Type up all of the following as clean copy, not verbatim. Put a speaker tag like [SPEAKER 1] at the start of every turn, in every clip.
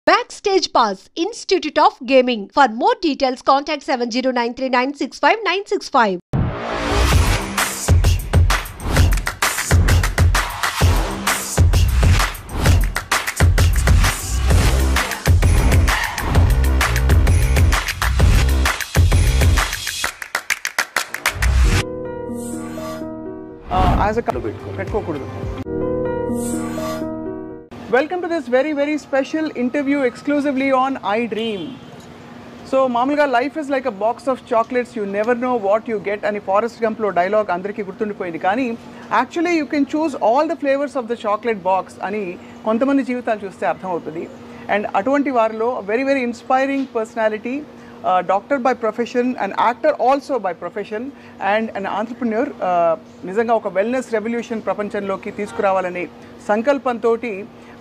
[SPEAKER 1] Backstage Pass, Institute of Gaming. For more details, contact 7093965965965.
[SPEAKER 2] As a welcome to this very special interview exclusively on iDream. So మామూలుగా life is like a box of chocolates, you never know what you get అని forest Gump లో dialogue అందరికీ గుర్తుండిపోయింది. కానీ actually you can choose all the flavours of the chocolate box అని కొంతమంది జీవితాలు చూస్తే అర్థమవుతుంది. అండ్ అటువంటి వారిలో very inspiring personality, doctor by profession, an actor also by profession, and an entrepreneur. నిజంగా ఒక వెల్నెస్ రెవల్యూషన్ ప్రపంచంలోకి తీసుకురావాలనే సంకల్పంతో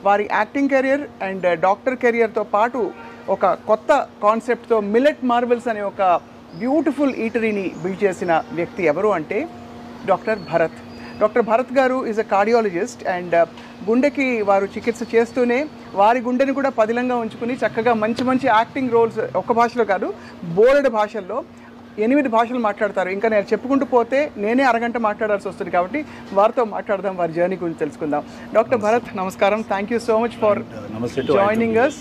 [SPEAKER 2] వారి యాక్టింగ్ కెరియర్ అండ్ డాక్టర్ కెరియర్తో పాటు ఒక కొత్త కాన్సెప్ట్తో మిల్లెట్ మార్వెల్స్ అనే ఒక బ్యూటిఫుల్ ఈటరీని బిల్డ్ చేసిన వ్యక్తి ఎవరు అంటే డాక్టర్ భరత్. డాక్టర్ భరత్ గారు ఈజ్ అ కార్డియాలజిస్ట్ అండ్ గుండెకి వారు చికిత్స చేస్తూనే వారి గుండెని కూడా పదిలంగా ఉంచుకుని చక్కగా మంచి యాక్టింగ్ రోల్స్ ఒక్క భాషలో కాదు బోలెడు భాషల్లో 8 భాషలు మాట్లాడతారు. ఇంకా నేను చెప్పుకుంటూ పోతే నేనే అరగంట మాట్లాడాల్సి వస్తుంది. కాబట్టి వారితో మాట్లాడదాం, వారి జర్నీ గురించి తెలుసుకుందాం. డాక్టర్ భరత్ నమస్కారం, thank you so much for joining us.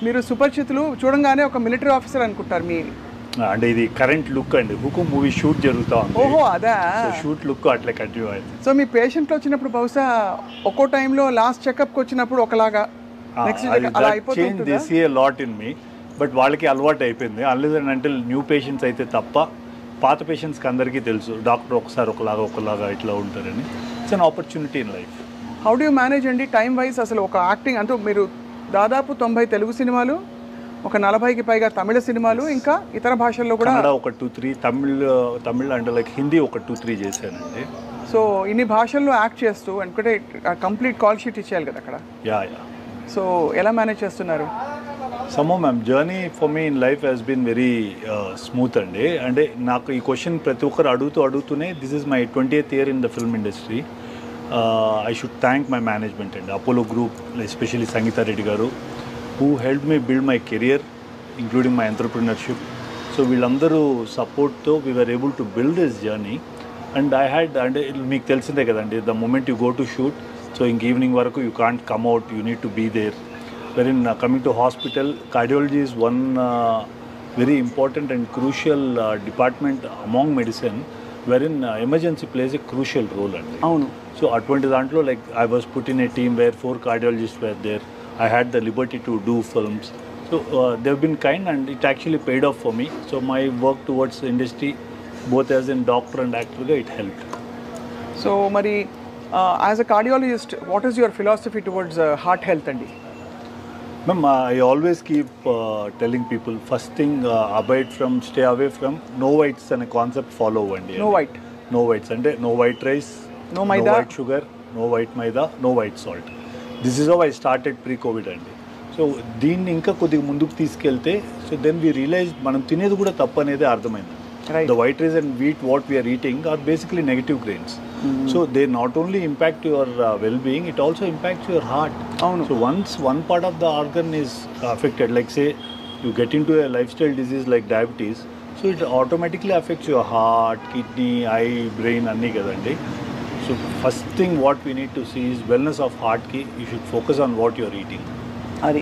[SPEAKER 2] మీరు సుపరిచితులు, చూడంగానే ఒక మిలిటరీ ఆఫీసర్ అనుకుంటారు. మీ
[SPEAKER 3] అంటే ఇది కరెంట్ లుక్ అండి, హుకుం మూవీ షూట్ జరుగుతా ఉంది.
[SPEAKER 2] ఓహో అదా
[SPEAKER 3] షూట్ లుక్ అట్లా కంటిన్యూ అయింది.
[SPEAKER 2] సో మీ పేషెంట్లు వచ్చినప్పుడు బహుశా ఒక్కో టైంలో లాస్ట్ చెకప్కి వచ్చినప్పుడు ఒకలాగా నెక్స్ట్ అలా అయిపోతుంది.
[SPEAKER 3] They see a lot in me, but వాళ్ళకి అలవాటు అయిపోయింది. Unless and until new patients అయితే తప్ప పాత పేషెంట్స్కి అందరికీ తెలుసు డాక్టర్ ఒకసారి ఒకలాగా ఇట్లా ఉంటారని. It's an opportunity in life.
[SPEAKER 2] How do you manage అండి టైం వైజ్? అసలు ఒక యాక్టింగ్ అంటూ మీరు దాదాపు 90 తెలుగు సినిమాలు, ఒక 40కి పైగా తమిళ సినిమాలు, ఇంకా ఇతర భాషల్లో కూడా
[SPEAKER 3] ఒక 2-3 తమిళ్ అంటే లైక్ హిందీ ఒక 2-3 చేశానండి.
[SPEAKER 2] సో ఇన్ని భాషల్లో యాక్ట్ చేస్తూ అనుకుంటే కంప్లీట్ కాల్ షీట్ ఇచ్చేయాలి కదా అక్కడ.
[SPEAKER 3] యా
[SPEAKER 2] సో ఎలా మేనేజ్ చేస్తున్నారు?
[SPEAKER 3] సమ్మో ma'am, journey for me in life has been very smooth అండి. అంటే నాకు ఈ క్వశ్చన్ ప్రతి ఒక్కరు అడుగుతూనే this is my 20th year in the film industry. I should thank my management and Apollo Group, especially Sangeeta Reddy garu, who helped me build my career, including my entrepreneurship. So వీళ్ళందరూ సపోర్ట్తో we were able to build this journey. And I had, అంటే మీకు తెలిసిందే కదండి, the moment you go to shoot, so ఇంక evening వరకు you can't come out, you need to be there. Wherein coming to hospital, cardiology is one very important and crucial department among medicine, wherein emergency plays a crucial role.
[SPEAKER 2] అవును.
[SPEAKER 3] So అటువంటి దాంట్లో like I was put in a team where 4 cardiologists were there. I had the liberty to do films. So they've been kind and it actually paid off for me. So my work towards the industry, both as a doctor and actor, it helped.
[SPEAKER 2] So మరి as a cardiologist, what is your philosophy towards heart health andi?
[SPEAKER 3] Ma'am, I always keep telling people, first thing, stay away from no whites and a concept follow andi.
[SPEAKER 2] No white.
[SPEAKER 3] No whites ante no white rice,
[SPEAKER 2] no maida,
[SPEAKER 3] no white sugar, no white maida, no white salt. This is how I started pre-COVID అండి. So దీన్ని ఇంకా కొద్దిగా ముందుకు తీసుకెళ్తే so then we realise మనం తినేది కూడా తప్పు అనేది అర్థమైంది. The white rice and wheat what we are eating are basically negative grains. So they not only impact your well being, it also impacts your heart. So once one part of the organ is affected, like say you get into a lifestyle disease like diabetes, so it automatically affects your heart, kidney, eye, brain అన్నీ కదండి. So first thing what we need to see is wellness of heart ki you should focus on what you are eating.
[SPEAKER 2] అది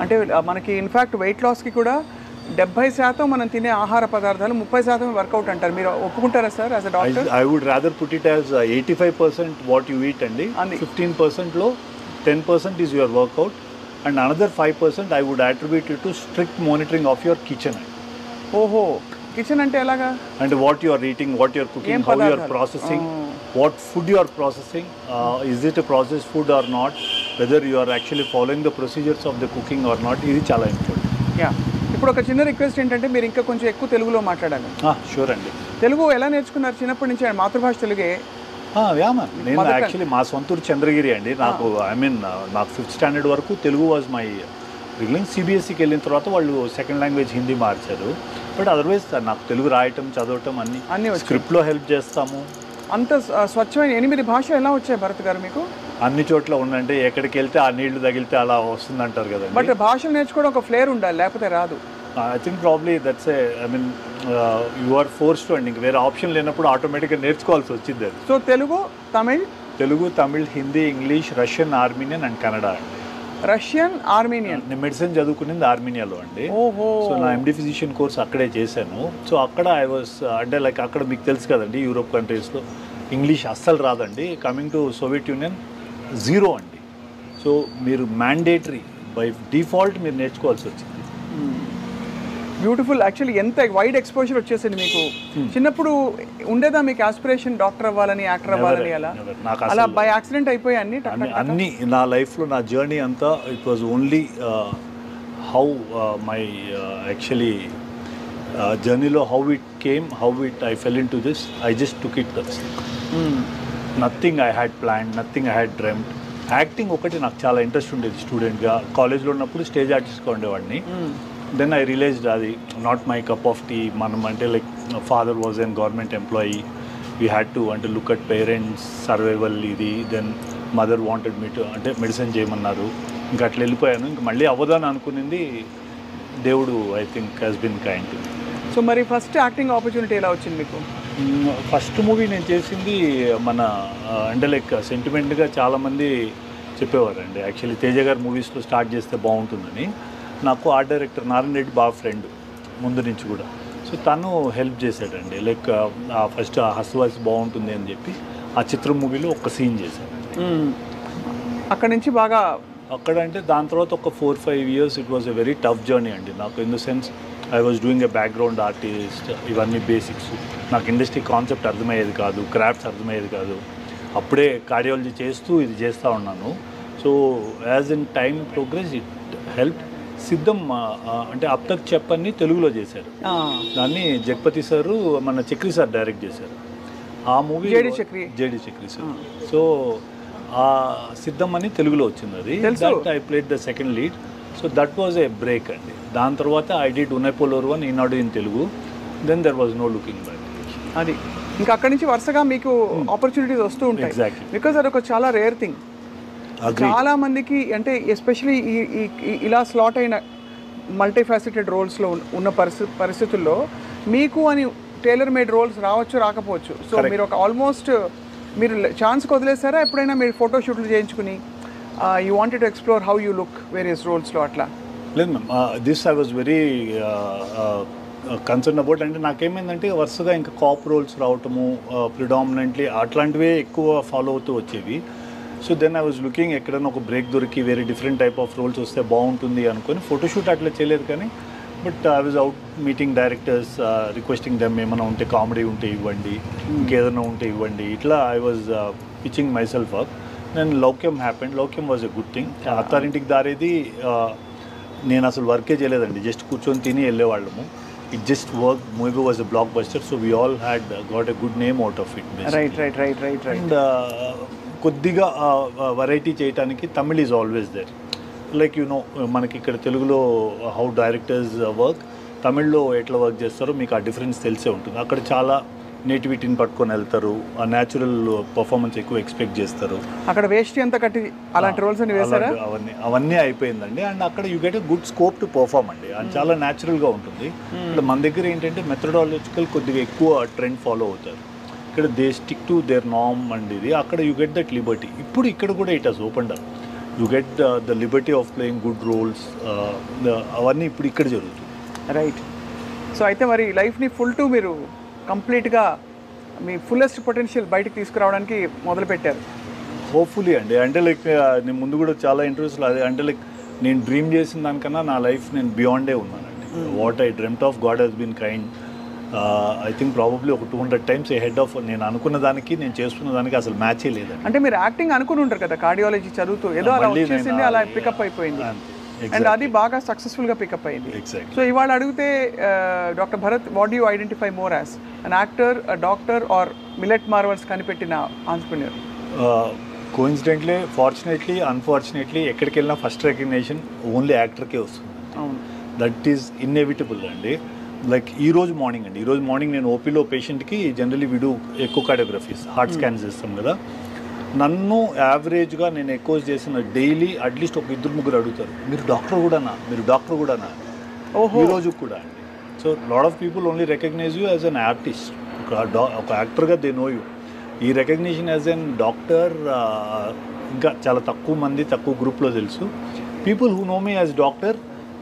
[SPEAKER 2] అంటే మనకి in fact wait లాస్కి కూడా 70% మనం తినే ఆహార పదార్థాలు 30% వర్కౌట్ అంటారు. మీరు ఒప్పుకుంటారా sir as a doctor?
[SPEAKER 3] I would rather put it as 85% what you eat అండి, 15% లో 10% is your workout and another 5% I would attribute it to strict monitoring of your kitchen.
[SPEAKER 2] ఓహో, కిచెన్ అంటే ఎలాగా?
[SPEAKER 3] And what you are eating, what you are cooking, how you are processing, what food you are processing, is it a processed food or not, whether you are actually following the procedures of the cooking or not, ఇది చాలా important.
[SPEAKER 2] Yeah, ఇప్పుడు ఒక చిన్న request ఏంటంటే మీరు ఇంకా కొంచెం ఎక్కువ తెలుగులో మాట్లాడాలి.
[SPEAKER 3] షూర్ అండి.
[SPEAKER 2] తెలుగు ఎలా నేర్చుకున్నారు? చిన్నప్పటి నుంచి మాతృభాష తెలుగే?
[SPEAKER 3] యా మ్యామ్, నేను యాక్చువల్లీ మా సొంతూరు చంద్రగిరి అండి. నాకు నాకు 5th standard వరకు తెలుగు వాజ్ మై రిలింగ్. సిబిఎస్ఈకి వెళ్ళిన తర్వాత వాళ్ళు సెకండ్ లాంగ్వేజ్ హిందీ మార్చారు. బట్ అదర్వైజ్ నాకు తెలుగు రాయటం, చదవటం అన్ని స్క్రిప్ట్లో హెల్ప్ చేస్తాము.
[SPEAKER 2] అంత స్వచ్ఛమైన 8 భాషలు ఎలా వచ్చాయి భరత్ గారు మీకు?
[SPEAKER 3] అన్ని చోట్ల ఉందంటే ఎక్కడికి వెళ్తే ఆ నీళ్లు తగిలితే అలా వస్తుంది అంటారు కదండి.
[SPEAKER 2] బట్ భాషలు నేర్చుకోవడం ఒక ఫ్లేర్ ఉండాలి, లేకపోతే రాదు.
[SPEAKER 3] I think probably that's I mean you are forced అండి. ఇంక వేరే ఆప్షన్ లేనప్పుడు ఆటోమేటిక్గా నేర్చుకోవాల్సి వచ్చింది అది.
[SPEAKER 2] So Telugu, Tamil, Hindi, English, Russian, Armenian and Kannada అండి. Russian, Armenian.
[SPEAKER 3] నేను మెడిసిన్ చదువుకునేది ఆర్మీనియాలో అండి.
[SPEAKER 2] ఓహో.
[SPEAKER 3] సో నా ఎండి ఫిజిషియన్ కోర్స్ అక్కడే చేశాను. సో అక్కడ ఐ వాస్ అంటే లైక్ అక్కడ మీకు తెలుసు కదండి, యూరోప్ కంట్రీస్లో ఇంగ్లీష్ అస్సలు రాదండి. Coming to Soviet union zero అండి. సో మీరు మ్యాండేటరీ బై డిఫాల్ట్ మీరు నేర్చుకోవాల్సి వచ్చింది.
[SPEAKER 2] బ్యూటిఫుల్. యాక్చువల్లీ ఎంత వైడ్ ఎక్స్పోజర్ వచ్చేసింది మీకు. చిన్నప్పుడు ఉండేదా మీకు ఆస్పిరేషన్ డాక్టర్ అవ్వాలని, యాక్టర్ అవ్వాలని? అలా బై యాక్సిడెంట్ అయిపోయి
[SPEAKER 3] అన్ని నా లైఫ్లో నా జర్నీ అంతా it was only how my actually జర్నీలో how it came, how it I fell into this, I just took it. Nothing I had plan, nothing I had dreamed. Acting ఒకటి నాకు చాలా ఇంట్రెస్ట్ ఉండేది. స్టూడెంట్గా కాలేజ్లో ఉన్నప్పుడు stage ఆర్టిస్ట్గా ఉండేవాడిని. దెన్ ఐ రియలైజ్డ్ అది not my cup of tea. మనం అంటే like father was an government employee, we had to అంటే లుక్ అట్ పేరెంట్స్ సర్వైవల్ ఇది. Then mother wanted me to అంటే మెడిసిన్ చేయమన్నారు. ఇంకా అట్లా వెళ్ళిపోయాను. ఇంకా మళ్ళీ అవ్వదని అనుకునింది దేవుడు I think has been kind.
[SPEAKER 2] So మరి ఫస్ట్ యాక్టింగ్ ఆపర్చునిటీ ఎలా వచ్చింది మీకు?
[SPEAKER 3] ఫస్ట్ మూవీ నేను చేసింది మన అంటే లైక్ సెంటిమెంట్గా చాలామంది చెప్పేవారండి. యాక్చువల్లీ తేజ గారు మూవీస్లో స్టార్ట్ చేస్తే బాగుంటుందని. నాకు ఆర్ట్ డైరెక్టర్ నారాయణ రెడ్డి బాగా ఫ్రెండ్ ముందు నుంచి కూడా. సో తను హెల్ప్ చేశాడండి. లైక్ ఫస్ట్ ఆ హస్వాయిస్ బాగుంటుంది అని చెప్పి ఆ చిత్రం మూవీలో ఒక సీన్ చేశానండి.
[SPEAKER 2] అక్కడ నుంచి బాగా
[SPEAKER 3] అక్కడ అంటే దాని తర్వాత ఒక 4-5 years it was a very tough journey అండి నాకు. In the sense I was doing a background artist, ఇవన్నీ బేసిక్స్. నాకు ఇండస్ట్రీ కాన్సెప్ట్ అర్థమయ్యేది కాదు, క్రాఫ్ట్స్ అర్థమయ్యేది కాదు. అప్పుడే కార్డియాలజీ చేస్తూ ఇది చేస్తూ ఉన్నాను. So as in time progress it help. సిద్ధం అంటే అబ్ తక్ చెప్పని తెలుగులో చేశారు. దాన్ని జగపతి సారు మన చక్రి సార్ డైరెక్ట్ చేశారు. ఆ movie JD Chakri sir. So ఆ సిద్ధం అని తెలుగులో వచ్చింది అది. That I played the second lead. So that was a break అండి. దాని తర్వాత ఐ డిడ్ ఉనైపోలోర్1 Eenadu in Telugu. Then there was no looking back.
[SPEAKER 2] అది ఇంకా అక్కడి నుంచి వరుసగా మీకు ఆపర్చునిటీస్ వస్తూ ఉంటాయి.
[SPEAKER 3] ఎగ్జాక్ట్లీ.
[SPEAKER 2] బికాజ్ అది ఒక చాలా రేర్ థింగ్. చాలా మందికి అంటే ఎస్పెషలీ ఇలా స్లాట్ అయిన మల్టీఫాసెటెడ్ రోల్స్లో ఉన్న పరిస్థితుల్లో మీకు అని టైలర్ మేడ్ రోల్స్ రావచ్చు, రాకపోవచ్చు. సో మీరు ఒక ఆల్మోస్ట్ మీరు ఛాన్స్ వదిలేసారా ఎప్పుడైనా? మీరు ఫోటోషూట్లు చేయించుకుని you wanted to explore how you look various రోల్స్లో అట్లా?
[SPEAKER 3] లేదు ma'am, this I was very concern about. అంటే నాకేమైందంటే వరుసగా ఇంకా కాప్ రోల్స్ రావటము ప్రిడామినెంట్లీ అట్లాంటివే ఎక్కువ ఫాలో అవుతూ వచ్చేవి. So then I was looking ఎక్కడైనా ఒక బ్రేక్ దొరికి వేరే డిఫరెంట్ టైప్ ఆఫ్ రోల్స్ వస్తే బాగుంటుంది అనుకొని ఫోటోషూట్ అట్లా చేయలేదు. కానీ but I was out meeting directors, requesting them ఏమైనా ఉంటే కామెడీ ఉంటే ఇవ్వండి, ఇంకేదైనా ఉంటే ఇవ్వండి. ఇట్లా I was pitching myself up. Then Loukyam happened. Loukyam was a good thing. Attarintiki Daredi నేను అసలు వర్కే చేయలేదండి, జస్ట్ కూర్చొని తిని వెళ్ళేవాళ్ళము. It just worked. Movie was a blockbuster, so we all had got a good name out of it. Basically.
[SPEAKER 2] Right.
[SPEAKER 3] And కొద్దిగా variety చేయడానికి Tamil is always there. Like you know మనకి ఇక్కడ తెలుగులో హౌ డైరెక్టర్స్ వర్క్, తమిళ్లో ఎట్లా work చేస్తారో మీకు ఆ డిఫరెన్స్ తెలిసే ఉంటుంది. అక్కడ చాలా నేటివిటీని పట్టుకొని వెళ్తారు, ఆ న్యాచురల్ పర్ఫార్మెన్స్ ఎక్కువ ఎక్స్పెక్ట్ చేస్తారు.
[SPEAKER 2] అక్కడ వేస్ట్ అంతా కట్టి అలాంటి రోల్స్ అని వేస్తారా?
[SPEAKER 3] అవన్నీ అయిపోయిందండి. అండ్ అక్కడ you get a good scope to perform అండి. అది చాలా న్యాచురల్గా ఉంటుంది. ఇక్కడ మన దగ్గర ఏంటంటే మెథడాలజికల్ కొద్దిగా ఎక్కువ ట్రెండ్ ఫాలో అవుతారు. ఇక్కడ they stick to their norm and ఇది. అక్కడ యూ గెట్ దట్ లిబర్టీ. ఇప్పుడు ఇక్కడ కూడా it has opened up. You get the liberty of playing good roles. అవన్నీ ఇప్పుడు ఇక్కడ జరుగుతుంది.
[SPEAKER 2] రైట్. సో అయితే మరి లైఫ్ని ఫుల్ టు మీరు కంప్లీట్గా మీ ఫుల్లెస్ట్ పొటెన్షియల్ బయటకు తీసుకురావడానికి మొదలుపెట్టారు.
[SPEAKER 3] హోప్ఫుల్లీ అండి. అంటే లైక్ నేను ముందు కూడా చాలా ఇంటర్వ్యూస్లో అదే అంటే లైక్ నేను డ్రీమ్ చేసిన దానికన్నా నా లైఫ్ నేను బియాండే ఉన్నానండి. What I dreamed of, God has been kind. I think probably ఒక 200 times హెడ్ ఆఫ్ నేను అనుకున్న దానికి నేను చేస్తున్న దానికి అసలు మ్యాచే లేదండి.
[SPEAKER 2] అంటే మీరు యాక్టింగ్ అనుకుని ఉంటారు కదా, కార్డియాలజీ చదువుతూ ఏదో అలా వచ్చేసింది, అలా పికప్ అయిపోయింది. అండ్ అది బాగా సక్సెస్ఫుల్గా పికప్ అయింది.
[SPEAKER 3] ఎగ్జాక్ట్లీ.
[SPEAKER 2] సో ఇవాళ అడిగితే doctor Bharat, what you identify more as an actor, doctor or Millet Marvels కనిపెట్టిన ఆంట్రప్రెన్యూర్?
[SPEAKER 3] కోఇన్సిడెంట్లీ, ఫార్చునేట్లీ, అన్ఫార్చునేట్లీ ఎక్కడికి వెళ్ళినా ఫస్ట్ రికగ్నిషన్ ఓన్లీ యాక్టర్కే వస్తుంది.
[SPEAKER 2] అవును.
[SPEAKER 3] దట్ ఈస్ ఇన్ఎవిటబుల్ అండి. లైక్ ఈ రోజు మార్నింగ్ నేను ఓపీలో పేషెంట్కి జనరలీ వీడు ఎకోకార్డియోగ్రఫీస్ హార్ట్ స్కాన్స్ చేస్తాం కదా. నన్ను యావరేజ్గా నేను ఎక్కువ చేసిన డైలీ అట్లీస్ట్ ఒక 2-3 అడుగుతారు, మీరు డాక్టర్ కూడానా ఈరోజు కూడా అండి. So lot of people only recognise you as an artist, ఒక యాక్టర్గా దే నో యూ. ఈ రికగ్నిషన్ యాజ్ అన్ డాక్టర్ ఇంకా చాలా తక్కువ గ్రూప్లో తెలుసు. People who know me as doctor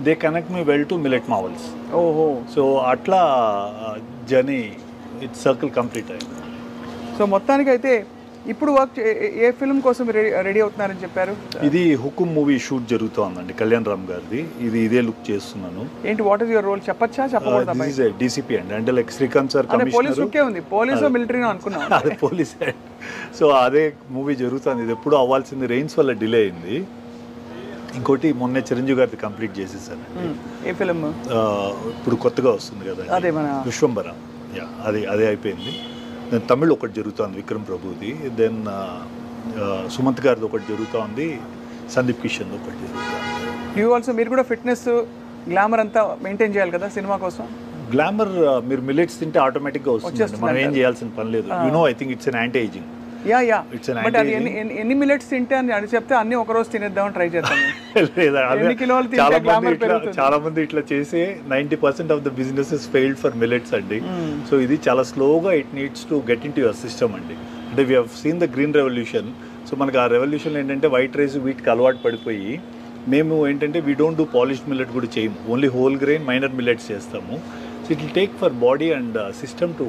[SPEAKER 3] they connect me well to Millet Marvels. So అట్లా journey it's circle complete అయింది.
[SPEAKER 2] సో మొత్తానికైతే ఇప్పుడు వర్క్ ఏ ఫిల్మ్ కోసం రెడీ అవుతున్నారని చెప్పారు?
[SPEAKER 3] ఇది హుకుమ్ మూవీ షూట్ జరుగుతోందండి, కళ్యాణ్ రామ్ గారిది. ఇదే లుక్ చేస్తున్నాను.
[SPEAKER 2] ఏంటి, వాట్ ఇస్ యువర్ రోల్ చెప్పచ్చా చెప్పకూడదా?
[SPEAKER 3] డీసీపీ అండి, అంటే లైక్ శ్రీకాంత్ సార్
[SPEAKER 2] పోలీస్ లుక్కే ఉంది, పోలీసో మిలిటరీనో అనుకున్నా.
[SPEAKER 3] అదే పోలీస్. సో అదే మూవీ జరుగుతుంది. ఇది ఎప్పుడు అవ్వాల్సింది రైన్స్ వల్ల డిలే అయింది. ఇంకోటి మొన్నే చిరంజీవి గారిది కంప్లీట్ చేసేసాను.
[SPEAKER 2] A film?
[SPEAKER 3] ఇప్పుడు కొత్తగా వస్తుంది కదా,
[SPEAKER 2] అదే మన
[SPEAKER 3] విశ్వంబర. అదే అయిపోయింది. దెన్ తమిళ్ ఒకటి జరుగుతుంది, విక్రమ్ ప్రభుది. దెన్ సుమంత్ గారిది ఒకటి జరుగుతుంది, సందీప్ కిషన్ ఒకటి జరుగుతుంది.
[SPEAKER 2] మీరు కూడా ఫిట్నెస్ గ్లామర్ అంతా మెయింటైన్ చేయాలి కదా సినిమా కోసం.
[SPEAKER 3] గ్లామర్ మీరు మిల్లెట్స్ తింటే ఆటోమేటిక్గా వస్తుంది, మనం ఏం చేయాల్సిన పని లేదు. I think it's an anti ageing.
[SPEAKER 2] But అది ఎన్ని మిల్లెట్స్ తింటే అని చెప్తే అన్ని ఒక రోజు తినేద్దామని ట్రై చేస్తాను.
[SPEAKER 3] చాలా మంది ఇట్లా చేసే 90% of the businesses failed for millets అండి. సో ఇది చాలా స్లోగా it needs to get in to your system అండి. అంటే we have seen the green revolution. So మనకి ఆ రెవల్యూషన్ ఏంటంటే వైట్ రైస్ వీటికి అలవాటు పడిపోయి మేము ఏంటంటే we don't do polished millet కూడా చేయము, only whole grain minor millets చేస్తాము. So it will take for body and system to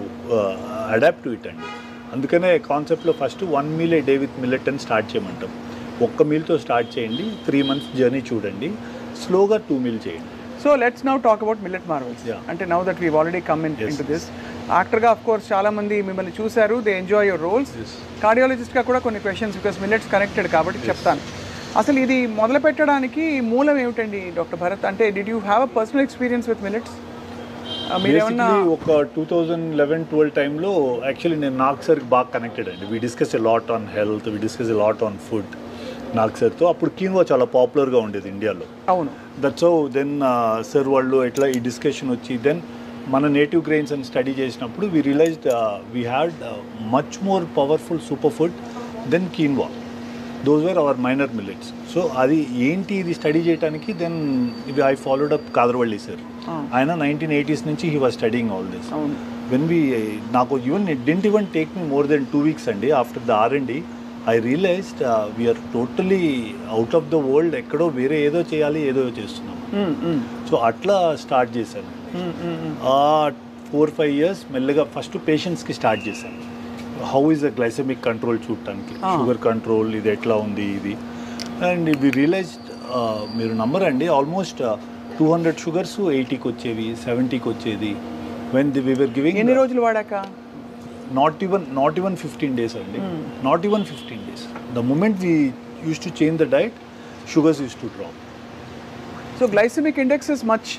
[SPEAKER 3] adapt to it అండి. అందుకనే కాన్సెప్ట్లో first 1 meal a day with millet అని స్టార్ట్ చేయమంటాం. ఒక్క మీల్తో స్టార్ట్ చేయండి, 3 months జర్నీ చూడండి, స్లోగా 2 meal చేయండి.
[SPEAKER 2] So let's now talk about millet marvels. అంటే now that we already come into this, యాక్టర్గా ఆఫ్ కోర్స్ చాలా మంది మిమ్మల్ని చూశారు, దే ఎంజాయ్ యువర్ రోల్స్. కార్డియాలజిస్ట్గా కూడా కొన్ని క్వశ్చన్స్, బికాస్ మిల్లెట్స్ కనెక్టెడ్ కాబట్టి చెప్తాను. అసలు ఇది మొదలు పెట్టడానికి మూలం ఏమిటండి డాక్టర్ భరత్? అంటే did you have a personal experience with millets?
[SPEAKER 3] ఒక 2011-12 టైంలో యాక్చువల్లీ నేను నాగ్ సార్కి బాగా కనెక్టెడ్ అండి. We discuss a lot on health, we discuss a lot on food Nag సార్తో. అప్పుడు కీన్వా చాలా పాపులర్గా ఉండేది ఇండియాలో.
[SPEAKER 2] అవును.
[SPEAKER 3] దట్స్ హౌ దెన్ సార్ వాళ్ళు ఎట్లా ఈ డిస్కషన్ వచ్చి దెన్ మన నేటివ్ గ్రెయిన్స్ అని స్టడీ చేసినప్పుడు we realized we had much more powerful super food then quinoa. Those were our minor millets. So అది ఏంటి ఇది స్టడీ చేయడానికి దెన్ ఇది I followed up Khadarvalli sir. ఆయన 1980s నుంచి he was studying all this. When నాకు even it didn't even take me more then 2 weeks అండి. After the R&D I realized we're totally out of the world, ఎక్కడో వేరే ఏదో చేయాలి, ఏదో చేస్తున్నాం. సో అట్లా స్టార్ట్ చేశాను. 4-5 years మెల్లగా ఫస్ట్ పేషెంట్స్కి స్టార్ట్ చేశాను. How is the glycemic control చూడటానికి, షుగర్ కంట్రోల్ ఇది ఎట్లా ఉంది ఇది. అండ్ వి రియలైజ్డ్, మీరు నమ్మరండి, ఆల్మోస్ట్ 200 sugars 80కి వచ్చేవి, 70కి వచ్చేది. When we were giving.
[SPEAKER 2] ఎన్ని రోజులు వాడాక?
[SPEAKER 3] నాట్ ఈవెన్ 15 days అండి. Not even 15 days. The moment we use to change the diet, sugars used to drop.
[SPEAKER 2] So glycemic index is much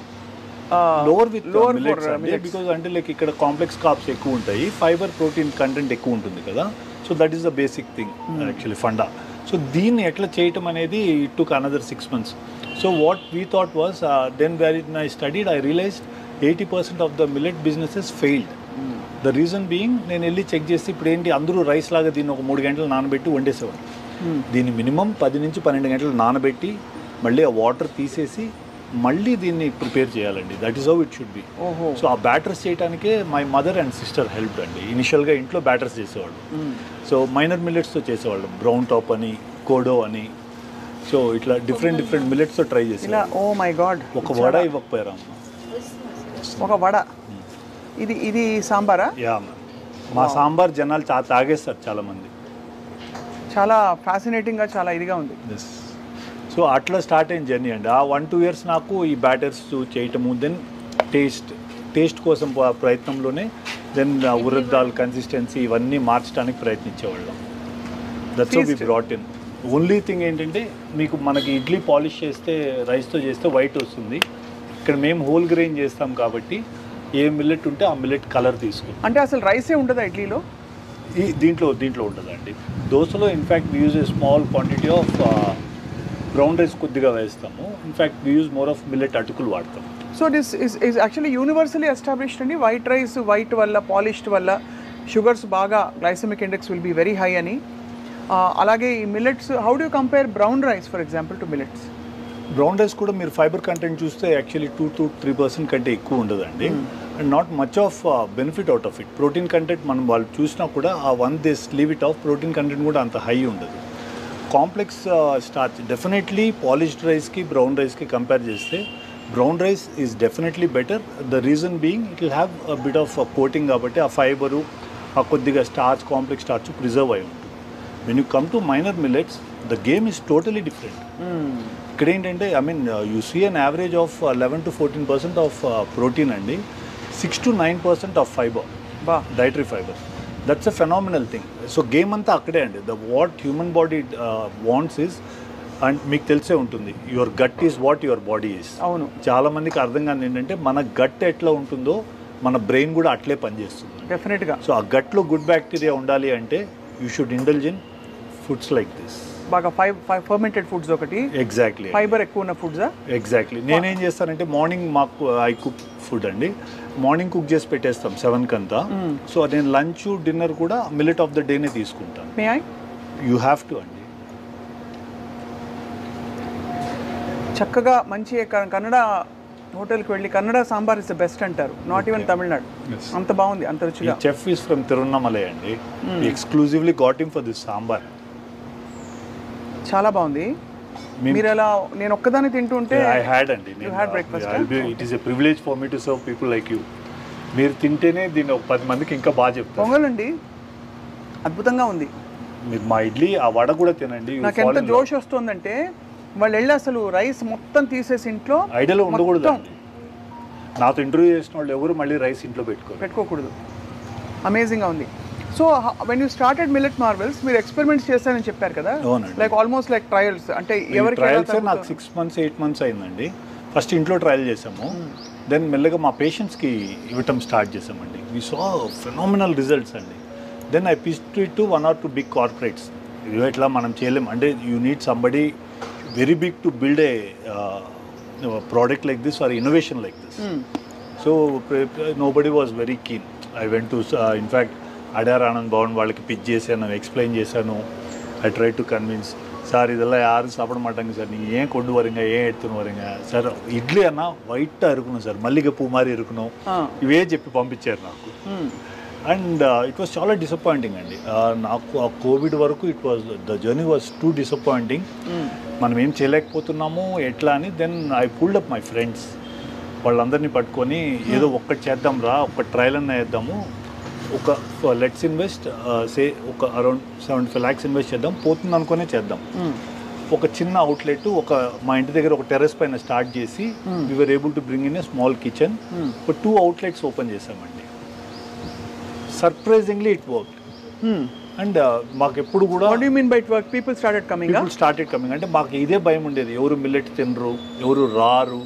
[SPEAKER 3] lower with millets అండి, because అంటే like ఇక్కడ complex carbs ఎక్కువ ఉంటాయి, fibre protein content ఎక్కువ ఉంటుంది కదా. So that is the basic thing actually funda. సో దీన్ని ఎట్లా చేయటం అనేది it took another 6 months. So what we thought was then when I studied I realised 80% of the millet businesses failed. The reason being, నేను వెళ్ళి check చేసి ఇప్పుడు ఏంటి అందరూ రైస్ లాగా దీన్ని ఒక 3 గంటలు నానబెట్టి వండేసేవారు. దీన్ని మినిమం 10 నుంచి 12 గంటలు నానబెట్టి మళ్ళీ ఆ వాటర్ తీసేసి మళ్ళీ దీన్ని ప్రిపేర్ చేయాలండి. That is how it should be. So ఆ బ్యాటర్స్ చేయడానికే my mother and sister help అండి. ఇనిషియల్గా ఇంట్లో బ్యాటర్స్ చేసేవాళ్ళు. సో మైనర్ మిల్లెట్స్తో చేసేవాళ్ళు, బ్రౌన్ టాప్ అని, కోడో అని. సో ఇట్లా డిఫరెంట్ మిల్లెట్స్తో ట్రై చేసేవాళ్ళు.
[SPEAKER 2] ఓ మై గాడ్,
[SPEAKER 3] ఒక వడ ఇవ్వకపోయారా?
[SPEAKER 2] ఒక వడ. ఇది సాంబారా?
[SPEAKER 3] యా, మా సాంబార్ జనాలు తాగేస్తారు చాలామంది.
[SPEAKER 2] చాలా ఫ్యాసినేటింగ్గా, చాలా ఇదిగా ఉంది.
[SPEAKER 3] సో అట్లా స్టార్ట్ అయిన జర్నీ అండి. ఆ 1-2 years నాకు ఈ బ్యాటర్స్ చేయటము, దెన్ టేస్ట్ కోసం ప్రయత్నంలోనే దెన్ ఉరద్ దాల్ కన్సిస్టెన్సీ ఇవన్నీ మార్చడానికి ప్రయత్నించేవాళ్ళం. That's how we brought in. Only thing ఏంటంటే మనకి ఇడ్లీ పాలిష్ చేస్తే రైస్తో చేస్తే వైట్ వస్తుంది. ఇక్కడ మేము హోల్ గ్రెయిన్ చేస్తాం కాబట్టి ఏ మిల్లెట్ ఉంటే ఆ మిల్లెట్ కలర్ తీసుకుంటాం.
[SPEAKER 2] అంటే అసలు రైసే ఉంటుందా ఇడ్లీలో?
[SPEAKER 3] దీంట్లో ఉంటుందండి. దోశలో in fact we use a small quantity of brown rice కొద్దిగా వేస్తాము. In fact we use more of millet అటుకులు వాడతాం.
[SPEAKER 2] So this is actually universally established అండి. వైట్ రైస్ వైట్ వల్ల, పాలిష్డ్ వల్ల షుగర్స్ బాగా, glycemic index will be very high అని. అలాగే ఈ millets, how do compare brown rice for example to millets?
[SPEAKER 3] Brown rice కూడా మీరు ఫైబర్ కంటెంట్ చూస్తే యాక్చువల్లీ 2 to 3% కంటే ఎక్కువ ఉండదండి. And not much of benefit out of it. Protein content మనం వాళ్ళు చూసినా కూడా ఆ one this leave it of, protein content కూడా అంత హై ఉండదు. కాంప్లెక్స్ స్టార్చ్ డెఫినెట్లీ పాలిష్డ్ రైస్కి బ్రౌన్ రైస్కి కంపేర్ చేస్తే brown rice is definitely better. The reason being it will have a bit of coating కాబట్టి ఆ ఫైబరు ఆ కొద్దిగా స్టార్చ్, కాంప్లెక్స్ స్టార్చ్ ప్రిజర్వ్ అయి ఉంటుంది. When you come to minor millets the game is totally different. ఇక్కడ ఏంటంటే I mean you see an average of 11 to 14% of protein అండి, 6 to 9% of fibre, dietary fibre. That's a phenomenal thing. So game అంతా అక్కడే అండి. The what human body wants is, and మీకు తెలిసే ఉంటుంది, your gut is what your body is.
[SPEAKER 2] అవును,
[SPEAKER 3] చాలా మందికి అర్థం కాదు ఏంటంటే మన గట్ ఎట్లా ఉంటుందో మన బ్రెయిన్ కూడా అట్లే పనిచేస్తుంది
[SPEAKER 2] డెఫినెట్గా.
[SPEAKER 3] సో ఆ గట్లో గుడ్ బ్యాక్టీరియా ఉండాలి అంటే you should indulge in foods like this.
[SPEAKER 2] బాగా ఫర్మెంటెడ్ ఫుడ్స్ ఒకటి,
[SPEAKER 3] ఎగ్జాక్ట్లీ
[SPEAKER 2] ఫైబర్ ఎక్కువ ఉన్న ఫుడ్స్.
[SPEAKER 3] ఎగ్జాక్ట్లీ. నేనేం చేస్తానంటే మార్నింగ్ మాకు ఐ కుక్ ఫుడ్ అండి, మార్నింగ్ కుక్ చేసి పెట్టేస్తాం 7 కంతా. సో నేను లంచ్ డిన్నర్ కూడా మిల్లెట్ ఆఫ్ ద డేనే తీసుకుంటాను. యూ హ్యావ్ టు అండి.
[SPEAKER 2] చక్కగా మంచి కన్నడ హోటల్కి వెళ్ళి Kannada sambar is the best అంటారు, నాట్ ఈవెన్ తమిళనాడు. అంత బాగుంది, అంత రుచిగా.
[SPEAKER 3] చెఫ్ ఈస్ ఫ్రమ్ తిరువన్నమలై అండి, exclusively got him for this sambar.
[SPEAKER 2] చాలా బాగుంది. మీరు ఎలా, నేను ఒక్కదాన్ని తింటుంటే
[SPEAKER 3] ఐ హ్యాడ్ అండి, it is a privilege for me to serve people like you. మీరు తింటేనే దీన్ని ఒక 10 మందికి ఇంకా బాగా చెప్తారు.
[SPEAKER 2] పొంగలండి అద్భుతంగా ఉంది.
[SPEAKER 3] మీరు మా ఇడ్లీ ఆ వడ కూడా తినండి.
[SPEAKER 2] నాకు ఎంత జోష్ వస్తుందంటే వాళ్ళు వెళ్ళి అసలు రైస్ మొత్తం తీసేసి ఇంట్లో
[SPEAKER 3] ఐడియాలో ఉండకూడదు. నాతో ఇంటర్వ్యూ చేసిన వాళ్ళు ఎవరు మళ్ళీ రైస్ ఇంట్లో
[SPEAKER 2] పెట్టుకోకూడదు. అమేజింగ్గా ఉంది. So when you started millet Marvel's, మీరు ఎక్స్పెరిమెంట్స్ చేస్తారని చెప్పారు కదా, లైక్ ఆల్మోస్ట్ లైక్ ట్రయల్స్. అంటే ఎవరికి
[SPEAKER 3] ట్రయల్స్ నాకు 6 months 8 months అయిందండి. ఫస్ట్ ఇంట్లో ట్రయల్ చేసాము, దెన్ మెల్లగా మా పేషెంట్స్కి ఇవ్వటం స్టార్ట్ చేసామండి. వీ సా ఫెనామినల్ రిజల్ట్స్ అండి. Then I pitched it to 1 or 2 big corporates. ఇది ఇట్లా మనం చేయలేం అంటే you need somebody very big to build a product like this or innovation like this. So nobody was very keen. I went to in fact Adyar Anand Bhavan వాళ్ళకి pitch చేశాను, explain చేశాను. I try to convince, sir இதெல்லாம் யாரும் சாப்பிட மாட்டாங்க sir, நீங்கள் ஏன் கொண்டு வரீங்க, ஏன் எடுத்துன்னு வரீங்க సార్, ఇడ్లీ అన్న వైట్గా இருக்கணும் సార్, మల్లిగ పువ్వు మారి இருக்கணும், ఇవే చెప్పి పంపించారు నాకు. అండ్ ఇట్ వాస్ చాలా డిసప్పాయింటింగ్ అండి నాకు. ఆ కోవిడ్ వరకు it was the journey was too disappointing. మనం ఏం చేయలేకపోతున్నాము ఎట్లా అని. Then I pulled up my friends, వాళ్ళందరినీ పట్టుకొని ఏదో ఒక్కటి చేద్దాం రా, ఒక్క ట్రయల్ అన్న వేద్దాము, ఒక లెట్స్ ఇన్వెస్ట్ సే ఒక అరౌండ్ 75 lakhs ఇన్వెస్ట్ చేద్దాం, పోతుంది అనుకునే చేద్దాం. ఒక చిన్న అవుట్లెట్ ఒక మా ఇంటి దగ్గర ఒక టెర్రస్ పైన స్టార్ట్ చేసి we were able to bring in a small kitchen. ఒక 2 outlets ఓపెన్ చేసామండి. Surprisingly it work. అండ్ మాకు ఎప్పుడు కూడా
[SPEAKER 2] పీపుల్ స్టార్టెడ్
[SPEAKER 3] కమింగ్ అంటే మాకు ఇదే భయం ఉండేది, ఎవరు మిల్లెట్ తినరు, ఎవరు రారు,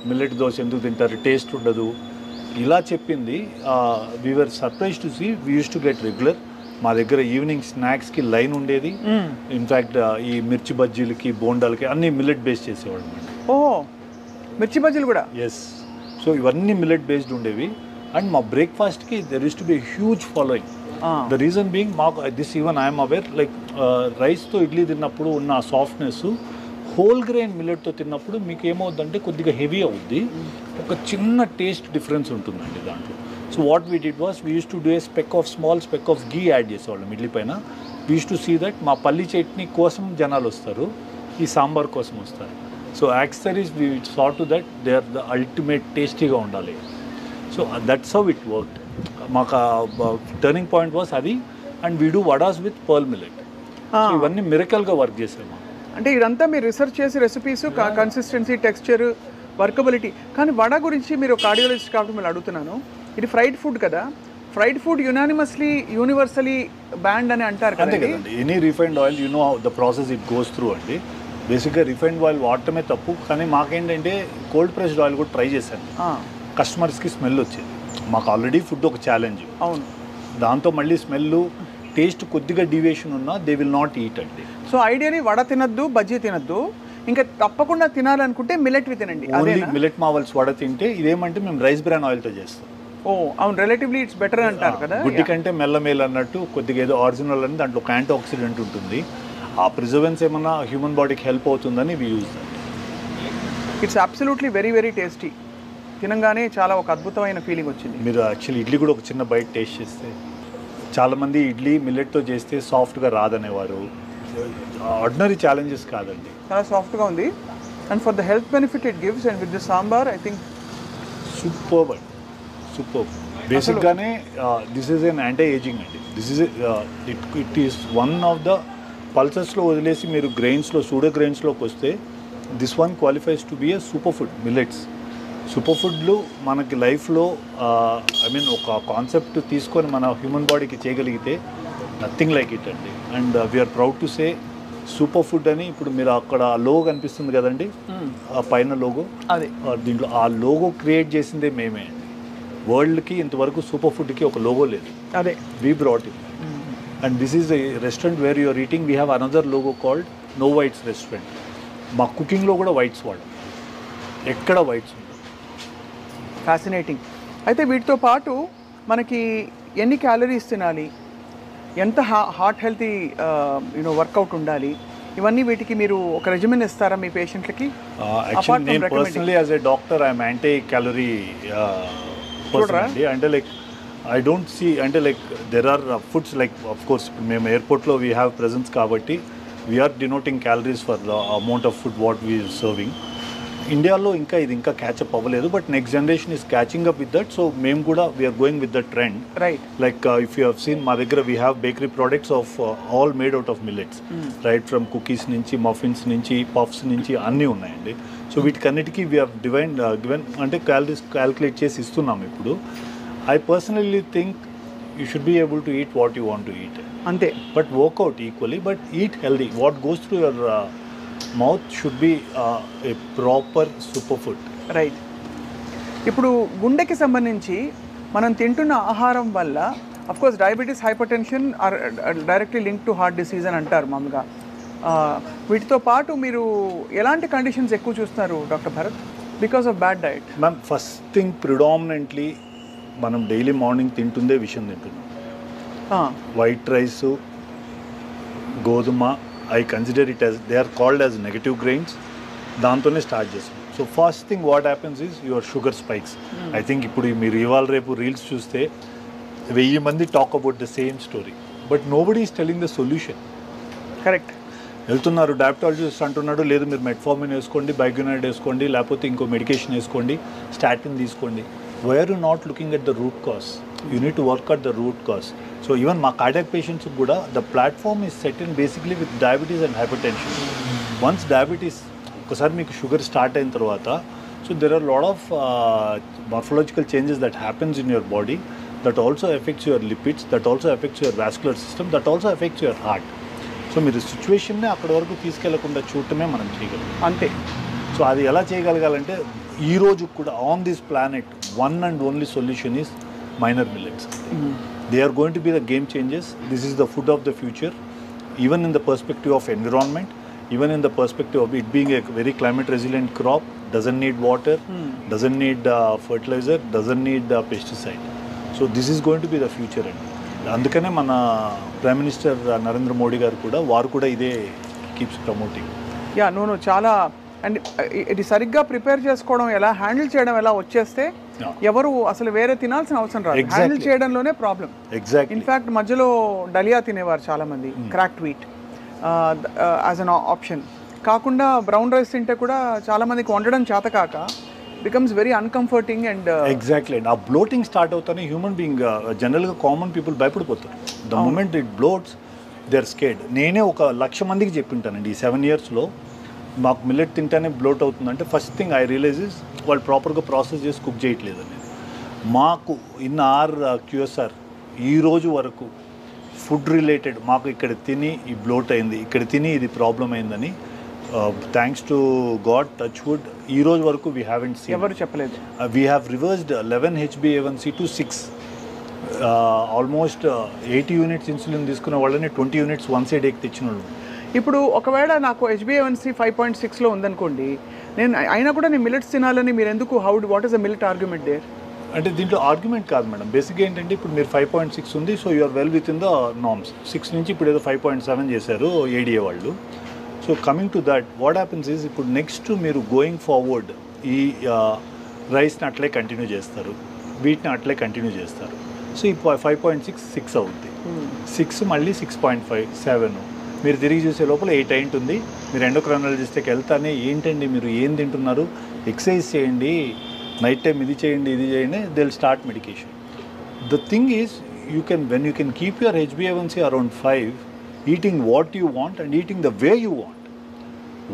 [SPEAKER 3] మిల్లెట్ దోశ ఎందుకు తింటారు, టేస్ట్ ఉండదు ఇలా చెప్పింది. We were surprise to see we use to get regular. మా దగ్గర ఈవినింగ్ స్నాక్స్కి లైన్ ఉండేది. ఇన్ఫ్యాక్ట్ ఈ మిర్చి బజ్జీలకి బోండాలకి అన్నీ మిల్లెట్ బేస్ చేసేవాళ్ళం అండి.
[SPEAKER 2] ఓహో, మిర్చి బజ్జీలు కూడా?
[SPEAKER 3] ఎస్. సో ఇవన్నీ మిల్లెట్ బేస్డ్ ఉండేవి. అండ్ మా బ్రేక్ఫాస్ట్కి there use to be huge following. The reason being మాకు this even I'm aware like రైస్తో ఇడ్లీ తిన్నప్పుడు ఉన్న సాఫ్ట్నెస్ హోల్ గ్రెయిన్ మిల్లెట్తో తిన్నప్పుడు మీకు ఏమవుద్దంటే కొద్దిగా హెవీ అవుద్ది, ఒక చిన్న టేస్ట్ డిఫరెన్స్ ఉంటుందండి దాంట్లో. So what we did was we use to do a small speck of ghee add చేసేవాళ్ళం ఇడ్లీ పైన. We use to see that మా పల్లి చట్నీ కోసం జనాలు వస్తారు, ఈ సాంబార్ కోసం వస్తారు. So accessories we saw to that they are the ultimate టేస్టీగా ఉండాలి. So that's how it worked. మాకు టర్నింగ్ పాయింట్ వాస్ అది. And we do vadas with pearl millet. So ఇవన్నీ మిరకల్గా వర్క్ చేసాము.
[SPEAKER 2] అంటే ఇదంతా మీరు రీసెర్చ్ చేసి రెసిపీస్, కన్సిస్టెన్సీ, టెక్స్చర్, వర్కబిలిటీ. కానీ వడ గురించి మీరు కార్డియాలజిస్ట్ కాబట్టి మీరు అడుగుతున్నాను, ఇది ఫ్రైడ్ ఫుడ్ కదా, ఫ్రైడ్ ఫుడ్ యూనివర్సలీ బ్యాండ్ అని అంటారు
[SPEAKER 3] అంతే కదండి. Any refined oil you know the process it goes through అండి. బేసిక్గా రిఫైన్డ్ ఆయిల్ వాడటమే తప్పు, కానీ మాకేంటంటే కోల్డ్ ప్రెస్డ్ ఆయిల్ కూడా ట్రై చేశాను. కస్టమర్స్కి స్మెల్ వచ్చేది. మాకు ఆల్రెడీ ఫుడ్ ఒక ఛాలెంజ్.
[SPEAKER 2] అవును,
[SPEAKER 3] దాంతో మళ్ళీ స్మెల్, టేస్ట్ కొద్దిగా డీవియేషన్ ఉన్నా దే విల్ నాట్ ఈట్ అండి.
[SPEAKER 2] సో ఐడియాని వడ తినద్దు, బజ్జీ తినద్దు, ఇంకా తప్పకుండా తినాలనుకుంటే మిల్లెట్వి తినండి.
[SPEAKER 3] ఓన్లీ మిల్లెట్ మావల్స్ వడ తింటే. ఇదేమంటే మేము రైస్ బ్రాన్ ఆయిల్తో చేస్తాం.
[SPEAKER 2] ఓ అవును, రిలేటివ్లీ ఇట్స్ బెటర్ అంటారు కదా.
[SPEAKER 3] గుడ్డి కంటే మెల్లమేలు అన్నట్టు కొద్దిగా ఏదో ఒరిజినల్ అని దాంట్లో ఒక యాంటీ ఆక్సిడెంట్ ఉంటుంది. ఆ ప్రిజర్వెన్స్ ఏమన్నా హ్యూమన్ బాడీకి హెల్ప్ అవుతుందని we use that.
[SPEAKER 2] It's absolutely very very tasty. తినంగానే చాలా ఒక అద్భుతమైన ఫీలింగ్ వచ్చింది.
[SPEAKER 3] మీరు యాక్చువల్లీ ఇడ్లీ కూడా ఒక చిన్న బైట్ టేస్ట్ చేస్తే, చాలామంది ఇడ్లీ మిల్లెట్తో చేస్తే సాఫ్ట్గా రాదనేవారు. ఆర్డినరీ ఛాలెంజెస్ కాదండి,
[SPEAKER 2] చాలా సాఫ్ట్గా ఉంది. And for the health benefit it gives and with the sambar I think
[SPEAKER 3] superb అండి, సూపర్బ్. బేసిక్గానే this is an anti ageing అండి. This is it is one of the పల్సెస్లో వదిలేసి మీరు గ్రెయిన్స్లో సూడో గ్రెయిన్స్లోకి వస్తే this one qualifies to be a super food. Millets super ఫుడ్లు మనకి లైఫ్లో ఐ మీన్ ఒక కాన్సెప్ట్ తీసుకొని మన హ్యూమన్ బాడీకి చేయగలిగితే నథింగ్ లైక్ ఇట్ అండి. And we are proud to say super food అని. ఇప్పుడు మీరు అక్కడ లోగో కనిపిస్తుంది కదండి, ఆ పైన లోగో,
[SPEAKER 2] అదే
[SPEAKER 3] దీంట్లో ఆ లోగో క్రియేట్ చేసిందే మేమే అండి. వరల్డ్కి ఇంతవరకు సూపర్ ఫుడ్కి ఒక లోగో లేదు,
[SPEAKER 2] అదే
[SPEAKER 3] we brought it. And this is a restaurant where you are eating. We have another logo called no whites restaurant. మా కుకింగ్లో కూడా వైట్స్ వాడు, ఎక్కడ వైట్స్ ఉండవు.
[SPEAKER 2] ఫ్యాసినేటింగ్. అయితే వీటితో పాటు మనకి ఎన్ని క్యాలరీస్ తినాలి, ఎంత హార్ట్ హెల్తీ వర్కౌట్ ఉండాలి, ఇవన్నీ వీటికి మీరు ఒక రెజిమెన్ ఇస్తారా మీ పేషెంట్లకి?
[SPEAKER 3] యాక్చువల్లీ నేను personally as a doctor I'm anti calorie person అండి. అంటే లైక్ ఐ డోంట్ సీ, అంటే like there are foods like of course మేము ఎయిర్పోర్ట్లో వీ హ్యావ్ ప్రెజెన్స్ కాబట్టి we are denoting calories for the amount of food what we serving. ఇండియాలో ఇంకా ఇది ఇంకా క్యాచప్ అవ్వలేదు, but next generation is catching up with that. So మేము కూడా we are going with the trend.
[SPEAKER 2] Right.
[SPEAKER 3] Like if you have seen మా దగ్గర we have bakery products of all made out of millets, right from cookies నుంచి muffins నుంచి puffs నుంచి అన్నీ ఉన్నాయండి. So వీటికన్నిటికీ వీ హ్యావ్ గివెన్ అంటే క్యాలరీస్ క్యాల్కులేట్ చేసి ఇస్తున్నాం ఇప్పుడు. I personally think you should be able to eat what you want to eat,
[SPEAKER 2] అంతే.
[SPEAKER 3] But work out equally, but eat healthy. What goes through your mouth should be a proper super food.
[SPEAKER 2] Right. ఇప్పుడు గుండెకి సంబంధించి మనం తింటున్న ఆహారం వల్ల of course diabetes, hyper tension are directly link to heart disease అని అంటారు మామూలుగా. వీటితో పాటు మీరు ఎలాంటి కండిషన్స్ ఎక్కువ చూస్తున్నారు doctor Bharat because of bad diet?
[SPEAKER 3] Ma'am, first thing predominantly మనం డైలీ మార్నింగ్ తింటుందే విషయం తింటున్నాం. వైట్ రైసు, గోధుమ, I consider it as they are called as negative grains. దాంతోనే స్టార్ట్ చేస్తాం. So first thing what happens is your sugar spikes. I think ఇప్పుడు మీరు ఇవాళ రేపు రీల్స్ చూస్తే 1000 మంది talk about the same story, but nobody is telling the solution.
[SPEAKER 2] Correct.
[SPEAKER 3] వెళ్తున్నారు diabetologist అంటున్నాడు, లేదు మీరు మెట్ఫార్మిన్ వేసుకోండి, బైగ్యునైడ్ వేసుకోండి, లేకపోతే ఇంకో మెడికేషన్ వేసుకోండి, స్టాటిన్ తీసుకోండి. Why are you not looking at the root cause? You need to work at the root cause. So even మా కార్డియాక్ పేషెంట్స్ కూడా the platform is set in basically with diabetes and hypertension. Once diabetes ఒకసారి మీకు sugar start అయిన తర్వాత, so there are lot of morphological changes that happens in your body that also affects your lipids, that also affects your vascular system, that also affects your heart. So మీరు సిచ్యువేషన్నే అక్కడి వరకు తీసుకెళ్లకుండా చూడటమే మనం చేయగలం,
[SPEAKER 2] అంతే.
[SPEAKER 3] So అది ఎలా చేయగలగాలంటే ఈ రోజు కూడా on this planet one and only solution is minor millets. They are going to be the game changes. This is the food of the future, even in the perspective of environment, even in the perspective of it being a very climate resilient crop, doesn't need water, doesn't need fertilizer, doesn't need pesticide. So this is going to be the future. అందుకనే మన prime minister Narendra Modi గారు కూడా వారు కూడా ఇదే keeps promoting.
[SPEAKER 2] Yeah no చాలా. And ఇది సరిగ్గా ప్రిపేర్ చేసుకోవడం ఎలా, హ్యాండిల్ చేయడం ఎలా వచ్చేస్తే ఎవరు అసలు వేరే తినాల్సిన అవసరం రాదు. హ్యాండిల్ చేయడంలోనే ప్రాబ్లం.
[SPEAKER 3] ఎగ్జాక్ట్లీ.
[SPEAKER 2] ఇన్ఫ్యాక్ట్ మధ్యలో డలియా తినేవారు చాలామంది, cracked wheat as an option కాకుండా బ్రౌన్ రైస్ తింటే కూడా చాలామందికి వండడం చేత కాక becomes very uncomforting. And
[SPEAKER 3] exactly అండి. ఆ బ్లోటింగ్ స్టార్ట్ అవుతానే హ్యూమన్ బీయింగ్ జనరల్గా కామన్ పీపుల్ భయపడిపోతారు. The moment it bloats they are scared. నేనే 1,00,000 మందికి చెప్పింటానండి ఈ 7 yearsలో, మాకు మిల్లెట్ తింటేనే బ్లోట్ అవుతుందంటే first thing I realize is వాళ్ళు ప్రాపర్గా ప్రాసెస్ చేసి కుక్ చేయట్లేదు అనేది. మాకు ఇన్ ఆర్ క్యూఎస్ఆర్ ఈ రోజు వరకు ఫుడ్ రిలేటెడ్ మాకు ఇక్కడ తిని ఈ బ్లోట్ అయింది, ఇక్కడ తిని ఇది ప్రాబ్లం అయిందని thanks to God touch wood ఈ రోజు వరకు వీ హ్యావెంట్ సీన్.
[SPEAKER 2] ఎవరు చెప్పలేదు.
[SPEAKER 3] We have reversed 11 HbA1c to 6. Almost 80 units insulin తీసుకున్న వాళ్ళని 20 units వన్స్ ఏ డేకి తెచ్చిన వాళ్ళు.
[SPEAKER 2] ఇప్పుడు ఒకవేళ నాకు HbA1c 5.6లో ఉందనుకోండి, నేను అయినా కూడా నేను మిల్లెట్స్ తినాలని మీరు ఎందుకు, what is the millet argument there?
[SPEAKER 3] అంటే దీంట్లో ఆర్గ్యుమెంట్ కాదు మేడం. బేసిక్గా ఏంటంటే ఇప్పుడు మీరు 5.6 ఉంది, so you are well within the norms. 6 నుంచి ఇప్పుడు ఏదో 5.7 చేశారు ఏడిఏ వాళ్ళు. So coming to that what happens is ఇప్పుడు నెక్స్ట్ మీరు గోయింగ్ ఫార్వర్డ్ ఈ రైస్ని అట్లే కంటిన్యూ చేస్తారు, వీటిని అట్లే కంటిన్యూ చేస్తారు. సో ఈ 5.6 6 అవుద్ది, 6 మళ్ళీ 6.5 7 మీరు తిరిగి చూసే లోపల 8 అయింటుంది. మీరు ఎండోక్రైనాలజిస్ట్కి వెళ్తానే ఏంటండి మీరు ఏం తింటున్నారు, ఎక్సర్సైజ్ చేయండి, నైట్ టైం ఇది చేయండి ఇది చేయండి, they will start medication. The thing is when you can keep your HbA1c around 5, eating what you want and eating the way you want,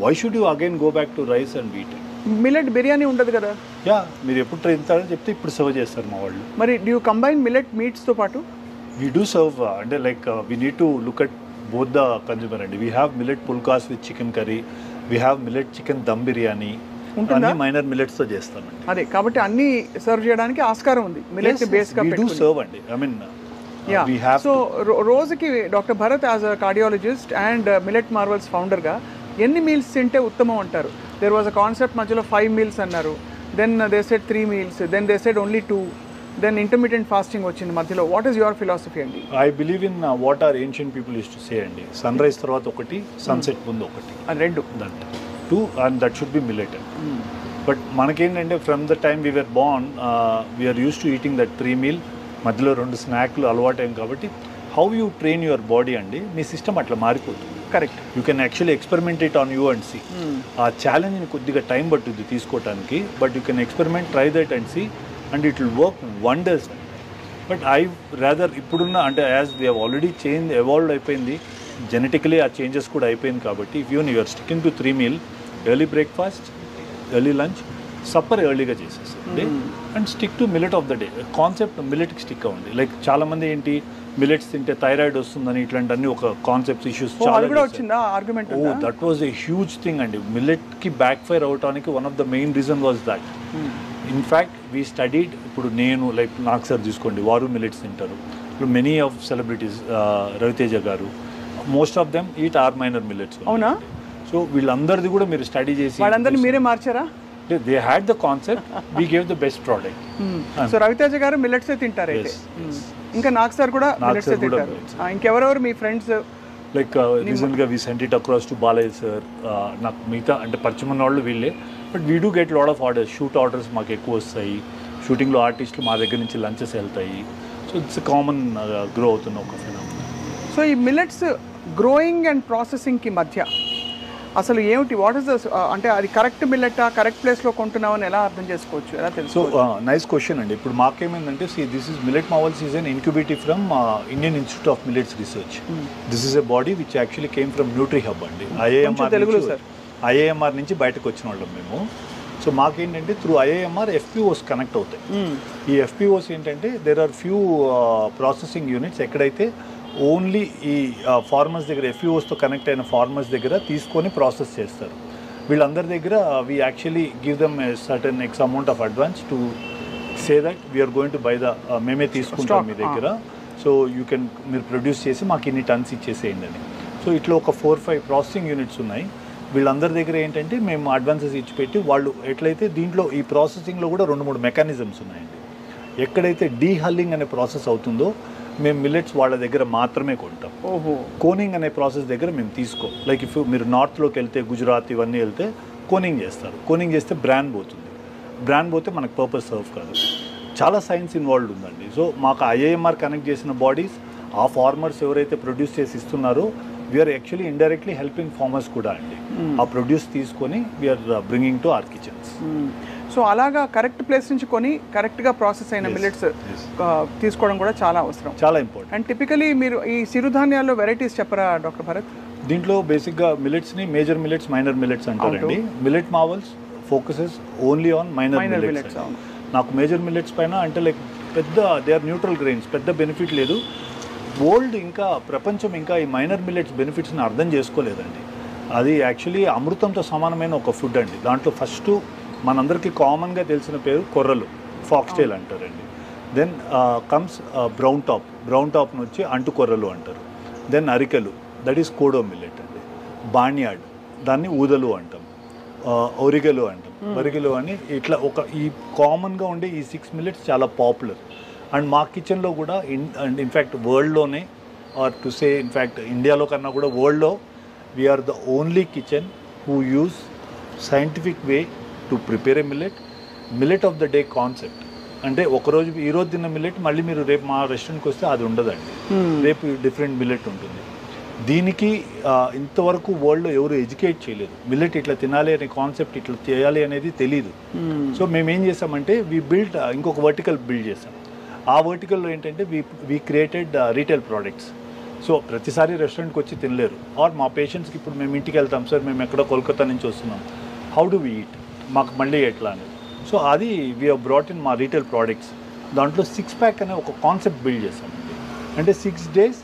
[SPEAKER 3] why should you again go back to rice and wheat?
[SPEAKER 2] Millet biryani ఉండదు కదా?
[SPEAKER 3] Yeah, మీరు ఎప్పుడు try చేస్తారని చెప్తే ఇప్పుడు serve చేస్తారు మా వాళ్ళు.
[SPEAKER 2] మరి డూ యూ కంబైన్ మిల్లెట్ మీట్స్తో పాటు?
[SPEAKER 3] వీ డూ సర్వ్, అంటే like we need to look at both the consumer అండి. We have millet pulkas with chicken curry, we have millet chicken dum biryani, అన్ని మైనర్ మిల్లెట్స్తో చేస్తామండి.
[SPEAKER 2] అదే కాబట్టి అన్ని సర్వ్ చేయడానికి ఆస్కారం ఉంది మిల్లెట్ బేస్గా పెట్టుకొని.
[SPEAKER 3] సర్వ్ అండి, ఐ మీన్
[SPEAKER 2] సో రోజుకి doctor Bharat as a cardiologist and millet marvels ఫౌండర్గా ఎన్ని మీల్స్ తింటే ఉత్తమం అంటారు? దేర్ వాజ్ అ కాన్సెప్ట్ మధ్యలో 5 meals అన్నారు, then they said 3 meals, then they said only 2, then intermediate fasting వచ్చింది మధ్యలో. వాట్ ఈస్ యువర్ ఫిలాసఫీ అండి?
[SPEAKER 3] I believe in what are ancient people use to say అండి, sunrise తర్వాత ఒకటి, sunset ముందు ఒకటి,
[SPEAKER 2] రెండు
[SPEAKER 3] that 2 and that should be millet. But మనకేంటంటే from the time we were born we're use to eating that 3 meal, మధ్యలో 2 స్నాక్లు అలవాటైంది. కాబట్టి how you train your body అండి, మీ సిస్టమ్ అట్లా మారిపోతుంది.
[SPEAKER 2] Correct.
[SPEAKER 3] You can actually experiment it on you and see. ఆ ఛాలెంజ్ని కొద్దిగా టైం పట్టుద్ది తీసుకోవడానికి, but you can experiment, try that and see, and it will work wonders. But I rather ఇప్పుడున్న అంటే as we have already evolve అయిపోయింది, genetically ఆ changes కూడా అయిపోయింది. కాబట్టి if you you are sticking to 3 meal, early breakfast, early lunch, supper ఎర్లీగా చేసేసండి, and stick to millet of the day. Concept మిల్లెట్కి stick అవ్వండి. లైక్ చాలామంది ఏంటి మిల్లెట్స్ తింటే థైరాయిడ్ వస్తుందని ఇట్లాంటి ఒక కాన్సెప్ట్స్ ఇష్యూస్
[SPEAKER 2] చాలా వచ్చిందా argument?
[SPEAKER 3] That was a huge thing అండి. మిల్లెట్కి బ్యాక్ ఫైర్ అవడానికి one of the main reason was that. In fact we studied, ఇప్పుడు నేను లైక్ నాకు సార్ తీసుకోండి, వారు మిల్లెట్స్ తింటారు. ఇప్పుడు many of celebrities, Ravi Teja garu, most of them eat are minor millets.
[SPEAKER 2] అవునా?
[SPEAKER 3] సో వీళ్ళందరిది కూడా మీరు స్టడీ చేసి
[SPEAKER 2] వాళ్ళందరినీ మీరే మార్చారా?
[SPEAKER 3] They had the concept, we gave the best product.
[SPEAKER 2] So Ravi Teja garu millets తింటారు అయితే, ఇంకా నాకు సార్ కూడా మిల్లెట్స్ తింటారు. ఇంకెవరెవరు మీ ఫ్రెండ్స్?
[SPEAKER 3] లైక్ రీసెంట్గా we sent it across to Balayya sir, నాకు మిగతా అంటే పరిచయం ఉన్న వాళ్ళు వీళ్ళే. But we do get lot of orders, shoot orders మాకు ఎక్కువ వస్తాయి. షూటింగ్లో ఆర్టిస్టులు మా దగ్గర నుంచి లంచెస్ వెళ్తాయి. సో ఇట్స్ కామన్ గ్రో అవుతున్న ఒక ఫినామినా.
[SPEAKER 2] సో ఈ మిల్లెట్స్ గ్రోయింగ్ అండ్ ప్రాసెసింగ్కి మధ్య అసలు ఏమిటి, వాట్ ఇస్ ద, అంటే అది కరెక్ట్ మిల్లెటా, కరెక్ట్ ప్లేస్లో కొంటున్నామని ఎలా అర్థం చేసుకోవచ్చు, ఎలా తెలుసు?
[SPEAKER 3] సో నైస్ క్వశ్చన్ అండి. ఇప్పుడు మాకేమైందంటే this is millet marvels is an incubative from Indian institute of millets research. This is a body which actually came from nutri hub అండి. ఐఏఎంఆర్ నుంచి బయటకు వచ్చిన వాళ్ళం మేము. సో మాకేంటంటే త్రూ ఐఏఎంఆర్ ఎఫ్పిఓస్ కనెక్ట్ అవుతాయి. ఈ ఎఫ్పిఓస్ ఏంటంటే there are few processing units ఎక్కడైతే ఓన్లీ ఈ ఫార్మర్స్ దగ్గర, ఎఫ్పిఓస్తో కనెక్ట్ అయిన ఫార్మర్స్ దగ్గర తీసుకొని ప్రాసెస్ చేస్తారు. వీళ్ళందరి దగ్గర we actually give them a certain x amount of advance to say that we are going to buy the, మేమే తీసుకుంటాం మీ దగ్గర, సో యూ కెన్ మీరు ప్రొడ్యూస్ చేసి మాకు ఇన్ని టన్స్ ఇచ్చేసేయండి అని. సో ఇట్లా ఒక 4-5 ప్రాసెసింగ్ యూనిట్స్ ఉన్నాయి. వీళ్ళందరి దగ్గర ఏంటంటే మేము అడ్వాన్సెస్ ఇచ్చి పెట్టి, వాళ్ళు ఎట్లయితే దీంట్లో ఈ ప్రాసెసింగ్లో కూడా 2-3 మెకానిజమ్స్ ఉన్నాయండి. ఎక్కడైతే డీహల్లింగ్ అనే ప్రాసెస్ అవుతుందో మేము మిల్లెట్స్ వాళ్ళ దగ్గర మాత్రమే కొంటాం. కోనింగ్ అనే ప్రాసెస్ దగ్గర మేము తీసుకోం. లైక్ ఇఫ్ మీరు నార్త్లోకి వెళ్తే, గుజరాత్ ఇవన్నీ వెళ్తే కోనింగ్ చేస్తారు. కోనింగ్ చేస్తే బ్రాండ్ పోతుంది, బ్రాండ్ పోతే మనకు పర్పస్ సర్వ్ కాదు. చాలా సైన్స్ ఇన్వాల్వ్డ్ ఉందండి. సో మాకు ఐఏఎంఆర్ కనెక్ట్ చేసిన బాడీస్, ఆ ఫార్మర్స్ ఎవరైతే ప్రొడ్యూస్ చేసి ఇస్తున్నారో we are actually indirectly helping farmers కూడా అండి. ఆ ప్రొడ్యూస్ తీసుకొని we are bringing to our kitchens.
[SPEAKER 2] So అలాగా కరెక్ట్ ప్లేస్ నుంచి కొని కరెక్ట్గా ప్రాసెస్ అయిన మిల్లెట్స్ తీసుకోవడం కూడా చాలా అవసరం,
[SPEAKER 3] చాలా ఇంపార్టెంట్.
[SPEAKER 2] అండ్ టిపికలీ మీరు ఈ సిరుధాన్యాల్లో వెరైటీస్ చెప్పరా డాక్టర్ భరత్?
[SPEAKER 3] దీంట్లో బేసిక్గా మిల్లెట్స్ని మేజర్ మిల్లెట్స్, మైనర్ మిల్లెట్స్ అంటారండి. Millet marvels focuses only on minor millets. నాకు మేజర్ మిల్లెట్స్ పైన అంటే లైక్ పెద్ద దే ఆర్ న్యూట్రల్ గ్రెయిన్స్, పెద్ద బెనిఫిట్ లేదు. వరల్డ్ ఇంకా ప్రపంచం ఇంకా ఈ మైనర్ మిల్లెట్స్ బెనిఫిట్స్ని అర్థం చేసుకోలేదండి. అది యాక్చువల్లీ అమృతంతో సమానమైన ఒక ఫుడ్ అండి. దాంట్లో ఫస్ట్ మనందరికీ కామన్గా తెలిసిన పేరు కొర్రలు, ఫాక్స్టైల్ అంటారండి. దెన్ కమ్స్ బ్రౌన్ టాప్ నుంచి అంటు కొర్రలు అంటారు. దెన్ అరికెలు, దట్ ఈస్ కోడో మిల్లెట్ అండి. బాణ్యాడ్, దాన్ని ఊదలు అంటాం. ఒరిగెలో అంటాం, ఒరిగెలో అని ఇట్లా ఈ కామన్గా ఉండే ఈ 6 మిల్లెట్స్ చాలా పాపులర్. అండ్ మా కిచెన్లో కూడా ఇన్ఫ్యాక్ట్ వరల్డ్లోనే ఆర్ టు సే ఇన్ఫ్యాక్ట్ ఇండియాలో కన్నా కూడా వరల్డ్లో we are the only kitchen who use scientific way to prepare a millet of the day concept. అంటే ఒకరోజు ఈరోజు తిన్న మిల్లెట్ మళ్ళీ మీరు రేపు మా రెస్టారెంట్కి వస్తే అది ఉండదండి, రేపు డిఫరెంట్ మిల్లెట్ ఉంటుంది. దీనికి ఇంతవరకు వరల్డ్లో ఎవరు ఎడ్యుకేట్ చేయలేదు. మిల్లెట్ ఇట్లా తినాలి అనే కాన్సెప్ట్, ఇట్లా చేయాలి అనేది తెలీదు. సో మేము ఏం చేసామంటే ఇంకొక వర్టికల్ బిల్డ్ చేసాం. ఆ వర్టికల్లో ఏంటంటే we created retail products. So ప్రతిసారి రెస్టారెంట్కి వచ్చి తినలేరు. ఆర్ మా పేషెంట్స్కి ఇప్పుడు మేము ఇంటికి వెళ్తాం, సార్ మేము ఎక్కడో కోల్కతా నుంచి వస్తున్నాం, హౌ డు వీ ఈట్, మాకు మళ్ళీ ఎట్లా అని. సో అది వీ హ్యావ్ బ్రాట్ ఇన్ మా రీటైల్ ప్రోడక్ట్స్. దాంట్లో 6 ప్యాక్ అనే ఒక కాన్సెప్ట్ బిల్డ్ చేసామండి. అంటే 6 days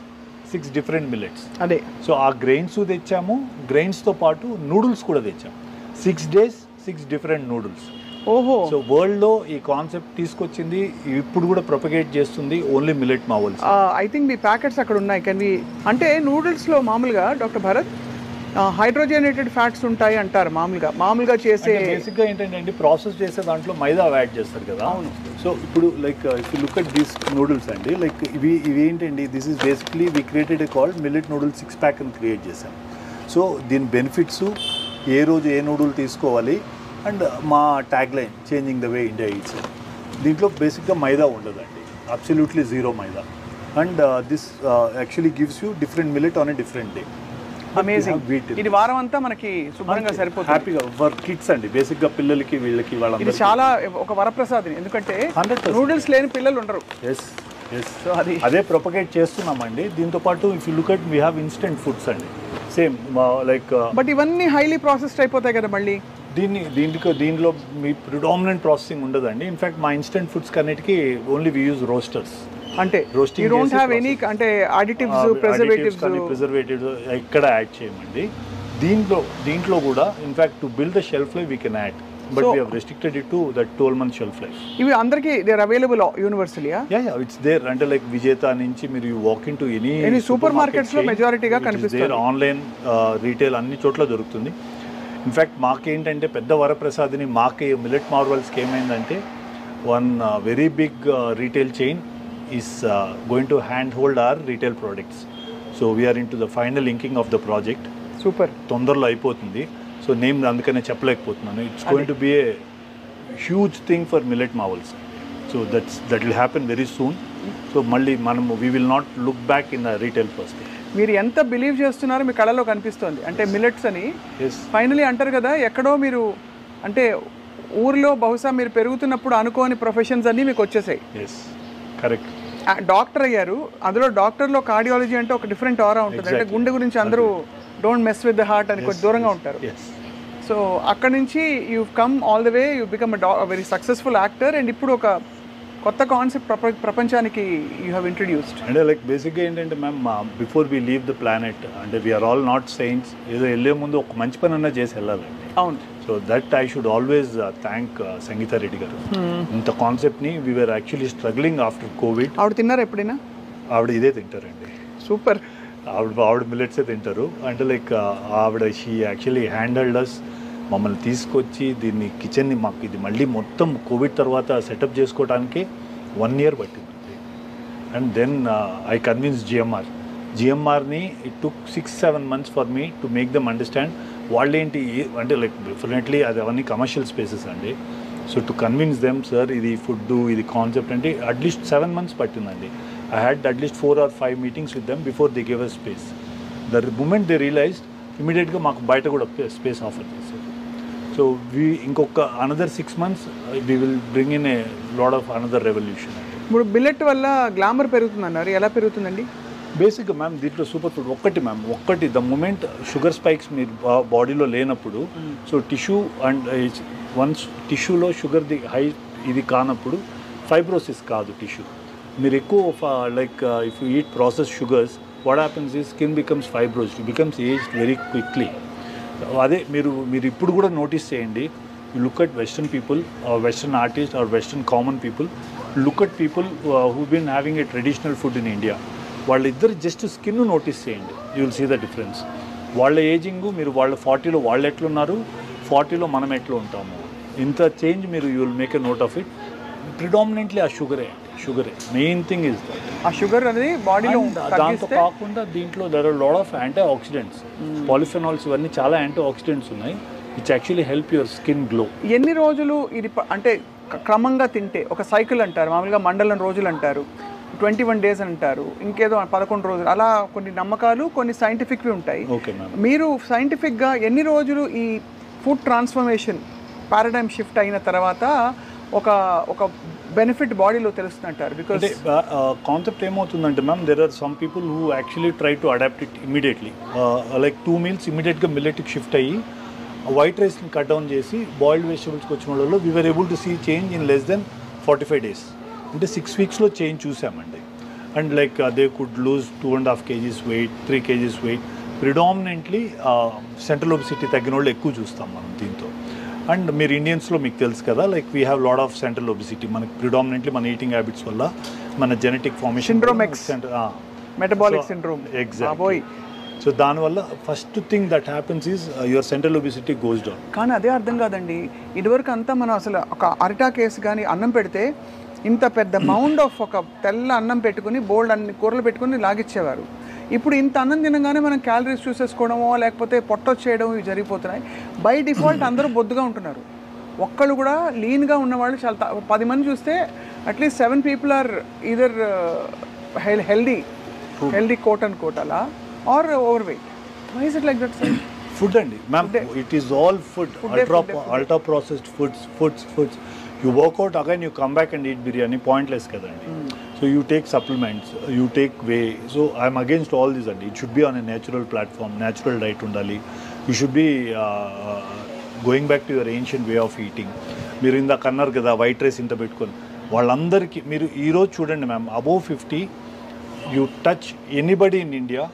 [SPEAKER 3] 6 డిఫరెంట్ మిల్లెట్స్.
[SPEAKER 2] అదే.
[SPEAKER 3] సో ఆ గ్రెయిన్స్ తెచ్చాము, గ్రెయిన్స్తో పాటు నూడిల్స్ కూడా తెచ్చాము. 6 days 6 డిఫరెంట్ నూడిల్స్.
[SPEAKER 2] ఓహో.
[SPEAKER 3] సో వరల్డ్లో ఈ కాన్సెప్ట్ తీసుకొచ్చింది, ఇప్పుడు కూడా ప్రొపగేట్ చేస్తుంది only millet marvels.
[SPEAKER 2] I think me packets అక్కడ ఉన్నాయి. అంటే నూడిల్స్లో మామూలుగా డాక్టర్ భరత్ హైడ్రోజనేటెడ్ ఫ్యాట్స్ ఉంటాయి అంటారు మామూలుగా చేసే.
[SPEAKER 3] బేసిక్గా ఏంటంటే ప్రాసెస్ చేసే దాంట్లో మైదా యాడ్ చేస్తారు కదా.
[SPEAKER 2] అవును.
[SPEAKER 3] సో ఇప్పుడు like if you look at these noodles అండి, లైక్ ఇవి ఏంటండి, this is basically we created a called millet noodles 6 pack అని క్రియేట్ చేశాం. సో దీని బెనిఫిట్స్, ఏ రోజు ఏ నూడిల్ తీసుకోవాలి, అండ్ మా tag line changing the way India eats. దీంట్లో బేసిక్గా మైదా ఉండదండి, absolutely zero maida. And this actually gives you different millet on a different day.
[SPEAKER 2] Amazing. ఇది వారం అంతా మనకి శుభ్రంగా సరిపోతుంది.
[SPEAKER 3] హ్యాపీగా ఫర్ కిడ్స్ అండి, బేసిక్గా పిల్లలకి వీళ్ళకి
[SPEAKER 2] ఇది చాలా ఒక వరప్రసాదం. ఎందుకంటే నూడిల్స్ లేని పిల్లలు ఉండరు.
[SPEAKER 3] సో అదే ప్రొపగేట్ చేస్తున్నామండి. దీంతో పాటు if you look at we have instant foods అండి, సేమ్ లైక్.
[SPEAKER 2] బట్ ఇవన్నీ హైలీ ప్రాసెస్డ్ అయిపోతాయి కదా మళ్ళీ.
[SPEAKER 3] దీంట్లో మీ ప్రిడామినెంట్ ప్రాసెసింగ్ ఉండదండి. ఇన్ఫ్యాక్ట్ మా ఇన్స్టెంట్ ఫుడ్స్ కన్నిటికి ఓన్లీ వి యూజ్ రోస్టర్స్.
[SPEAKER 2] అంటే యు డోంట్ హావ్ ఎనీ అంటే అడిటివ్స్,
[SPEAKER 3] ప్రిజర్వేటివ్స్ ఎక్కడ యాడ్ చేయమండి. దీంట్లో కూడా in fact to build the shelf life we can add, but we have restricted it to that 12 month shelf life.
[SPEAKER 2] ఇవి అందరికీ they are available universally.
[SPEAKER 3] It's there. అంటే like Vijetha నుంచి మీరు you walk into any
[SPEAKER 2] supermarkets లో మెజారిటీగా కనిపిస్తుంది.
[SPEAKER 3] Online retail అన్ని చోట్ల దొరుకుతుంది. ఇన్ఫ్యాక్ట్ మాకేంటంటే పెద్ద వరప్రసాద్ని మాకే మిల్లెట్ మార్వల్స్కి ఏమైందంటే one very big retail chain is going to hand hold our retail products. So we are in to the final inking of the project.
[SPEAKER 2] Super.
[SPEAKER 3] తొందరలో అయిపోతుంది. సో నేమ్ అందుకనే చెప్పలేకపోతున్నాను. It's going to be a huge thing for Millet Marvels. So that will happen very soon. So మళ్ళీ మనము we will not look back in the retail perspective.
[SPEAKER 2] మీరు ఎంత believe చేస్తున్నారో మీ కళలో కనిపిస్తుంది. అంటే మిల్లెట్స్ అని ఫైనలీ అంటారు కదా, ఎక్కడో మీరు అంటే ఊర్లో బహుశా మీరు పెరుగుతున్నప్పుడు అనుకోని ప్రొఫెషన్స్ అన్నీ మీకు వచ్చేసాయి.
[SPEAKER 3] కరెక్ట్.
[SPEAKER 2] డాక్టర్ అయ్యారు. అందులో డాక్టర్లో కార్డియాలజీ అంటే ఒక డిఫరెంట్ ఆరా ఉంటుంది. అంటే గుండె గురించి అందరూ don't mess with the heart అని కొంచెం దూరంగా ఉంటారు. సో అక్కడ నుంచి you come all the way, you become very successful actor. And ఇప్పుడు ఒక కొత్త కాన్సెప్ట్ ప్రపంచానికి యూ హ్యావ్ ఇంట్రడ్యూస్డ్.
[SPEAKER 3] అంటే లైక్ బేసిక్గా ఏంటంటే ma'am, before we leave the planet, అంటే వీఆర్ ఆల్ నాట్ సైన్స్, ఏదో వెళ్ళే ముందు ఒక మంచి పని అన్నా చేసి వెళ్ళాలండి.
[SPEAKER 2] అవును.
[SPEAKER 3] So that I should always thank Sangeetha Reddy garu. ఇంత కాన్సెప్ట్ని we are actually struggling after COVID.
[SPEAKER 2] ఆవిడ తిన్నారా ఎప్పుడైనా?
[SPEAKER 3] ఆవిడ ఇదే తింటారండి.
[SPEAKER 2] సూపర్.
[SPEAKER 3] ఆవిడ మిల్లెట్సే తింటారు. అంటే లైక్ ఆవిడ షీ యాక్చువల్లీ హ్యాండిల్డ్ అస్. మమ్మల్ని తీసుకొచ్చి దీన్ని కిచెన్ని మాకు ఇది మళ్ళీ మొత్తం కోవిడ్ తర్వాత సెటప్ చేసుకోవడానికి 1 year పట్టిందండి. అండ్ దెన్ ఐ కన్విన్స్ జిఎంఆర్ని it took 6-7 months for me to make them understand. వాళ్ళేంటి అంటే లైక్ డెఫినెట్లీ అది అవన్నీ కమర్షియల్ స్పేసెస్ అండి. So to convince them, sir ఇది ఫుడ్, ఇది కాన్సెప్ట్ అంటే అట్లీస్ట్ 7 months పట్టిందండి. I had at least 4 or 5 meetings with them before they give us space. The moment they realised, ఇమీడియట్గా మాకు బయట కూడా స్పేస్ ఆఫర్ చేశారు. సో ఇంకొక another 6 months we will bring in a lot of another revolution.
[SPEAKER 2] ఇప్పుడు millet వల్ల glamour పెరుగుతుందన్నారు. ఎలా పెరుగుతుందండి?
[SPEAKER 3] బేసిక్గా మ్యామ్ దీంట్లో సూపర్ ఫుడ్ ఒక్కటి ద మూమెంట్ షుగర్ స్పైక్స్ మీరు బాడీలో లేనప్పుడు, సో టిష్యూ అండ్ వన్స్ టిష్యూలో షుగర్ది హై ఇది కానప్పుడు ఫైబ్రోసిస్ కాదు టిష్యూ. మీరు ఎక్కువ like if you eat process sugars, what happens is skin becomes fibrosed, becomes aged very quickly. అదే మీరు ఇప్పుడు కూడా నోటీస్ చేయండి. You look at western people, western artist or western common people, look at people who been having a traditional food in India. వాళ్ళిద్దరు just skin notice చేయండి, you will see the difference. వాళ్ళ ageing మీరు వాళ్ళ 40లో వాళ్ళు ఎట్లున్నారు, 40లో మనం ఎట్లా ఉంటాము, ఇంత చేంజ్ మీరు you will make a note of it. Predominantly ఆ షుగరే మెయిన్ థింగ్ ఇస్ దట్.
[SPEAKER 2] ఆ షుగర్ అనేది బాడీలో
[SPEAKER 3] దాంతో కాకుండా దీంట్లో there are lot of antioxidants, polyphenols, ఇవన్నీ చాలా యాంటీ ఆక్సిడెంట్స్ ఉన్నాయి which actually help your skin glow.
[SPEAKER 2] ఎన్ని రోజులు ఇది అంటే క్రమంగా తింటే ఒక సైకిల్ అంటారు, మామూలుగా మండలం రోజులు అంటారు, 21 days అంటారు, ఇంకేదో 11 రోజులు, అలా కొన్ని నమ్మకాలు కొన్ని సైంటిఫిక్వి ఉంటాయి.
[SPEAKER 3] Okay ma'am.
[SPEAKER 2] మీరు సైంటిఫిక్గా ఎన్ని రోజులు ఈ ఫుడ్ ట్రాన్స్ఫర్మేషన్ పారాడైమ్ షిఫ్ట్ అయిన తర్వాత ఒక ఒక బెనిఫిట్ బాడీలో తెలుస్తుందంటారు? బికాజ్
[SPEAKER 3] కాన్సెప్ట్ ఏమవుతుందంటే ma'am, there are some people who actually try to adapt it immediately, like 2 meals ఇమీడియట్గా మిల్లెట్కి షిఫ్ట్ అయ్యి వైట్ రైస్ని కట్ డౌన్ చేసి బాయిల్డ్ వెజిటబుల్స్కి వచ్చిన వాళ్ళలో we were able to see change in less than 45 days. అంటే 6 weeksలో చేంజ్ చూసామండి. And like they could lose 2.5 kgs weight, 3 kgs weight. Predominantly central obesity తగ్గిన వాళ్ళు ఎక్కువ చూస్తాం మనం దీంతో. అండ్ మీరు ఇండియన్స్లో మీకు తెలుసు కదా, like we have lot of central obesity. మనకి ప్రిడామినెంట్లీ మన ఈటింగ్ హ్యాబిట్స్ వల్ల మన genetic formation
[SPEAKER 2] syndrome metabolic syndrome.
[SPEAKER 3] Exactly. So దానివల్ల first thing that happens is your central obesity goes down.
[SPEAKER 2] కానీ అదే అర్థం కాదండి, ఇదివరకు అంతా మనం అసలు ఒక అరిటా కేసు కానీ అన్నం పెడితే ఇంత పెద్ద మౌండ్ ఆఫ్ ఒక తెల్ల అన్నం పెట్టుకుని బోల్డ్ అన్ని కూరలు పెట్టుకుని లాగిచ్చేవారు. ఇప్పుడు ఇంత అన్నం తినగానే మనం క్యాలరీస్ చూసేసుకోవడమో లేకపోతే పొట్టొచ్చేయడం ఇవి జరిగిపోతున్నాయి. బై డిఫాల్ట్ అందరూ బొద్దుగా ఉంటున్నారు. ఒక్కళ్ళు కూడా లీన్గా ఉన్నవాళ్ళు చాలా 10 మంది చూస్తే at least 7 people are either healthy quote and quote అలా or over weight. Why is it like that sir?
[SPEAKER 3] Food అండి ma'am, it is all food, ultra processed foods. You work out again, you come back and eat biryani, pointless kadandi. So you take supplements, you take whey. So I'm against all this and it should be on a natural platform, natural diet undali. You should be going back to your ancient way of eating. మీరు ఇందాక అన్నారు కదా white rice ఇంత పెట్టుకొని, వాళ్ళందరికీ మీరు ఈరోజు చూడండి ma'am, above 50 you touch anybody in India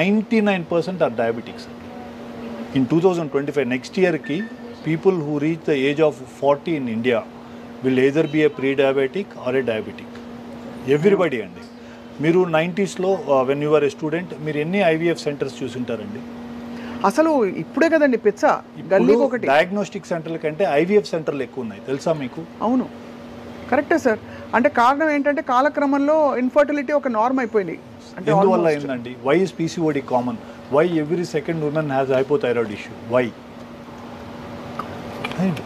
[SPEAKER 3] 99% are diabetics. In 2025 next ఇయర్కి people who reach the age of 40 in India will either be a pre-diabetic or a diabetic. Everybody అండి. మీరు 90sలో when you were a student మీరు ఎన్ని IVF centres చూసుంటారండి?
[SPEAKER 2] అసలు ఇప్పుడే కదండి పిచ్చా గల్లీకి ఒకటి.
[SPEAKER 3] డయాగ్నోస్టిక్ సెంటర్ల కంటే IVF సెంటర్లు ఎక్కువ ఉన్నాయి తెలుసా మీకు?
[SPEAKER 2] అవును, కరెక్టే సార్. అంటే కారణం ఏంటంటే కాలక్రమంలో ఇన్ఫర్టిలిటీ ఒక నార్మ్ అయిపోయింది. అంటే
[SPEAKER 3] ఎందువల్ల అయిందండి? Why is PCOD common? Why every second women has hypothyroid issue? Why?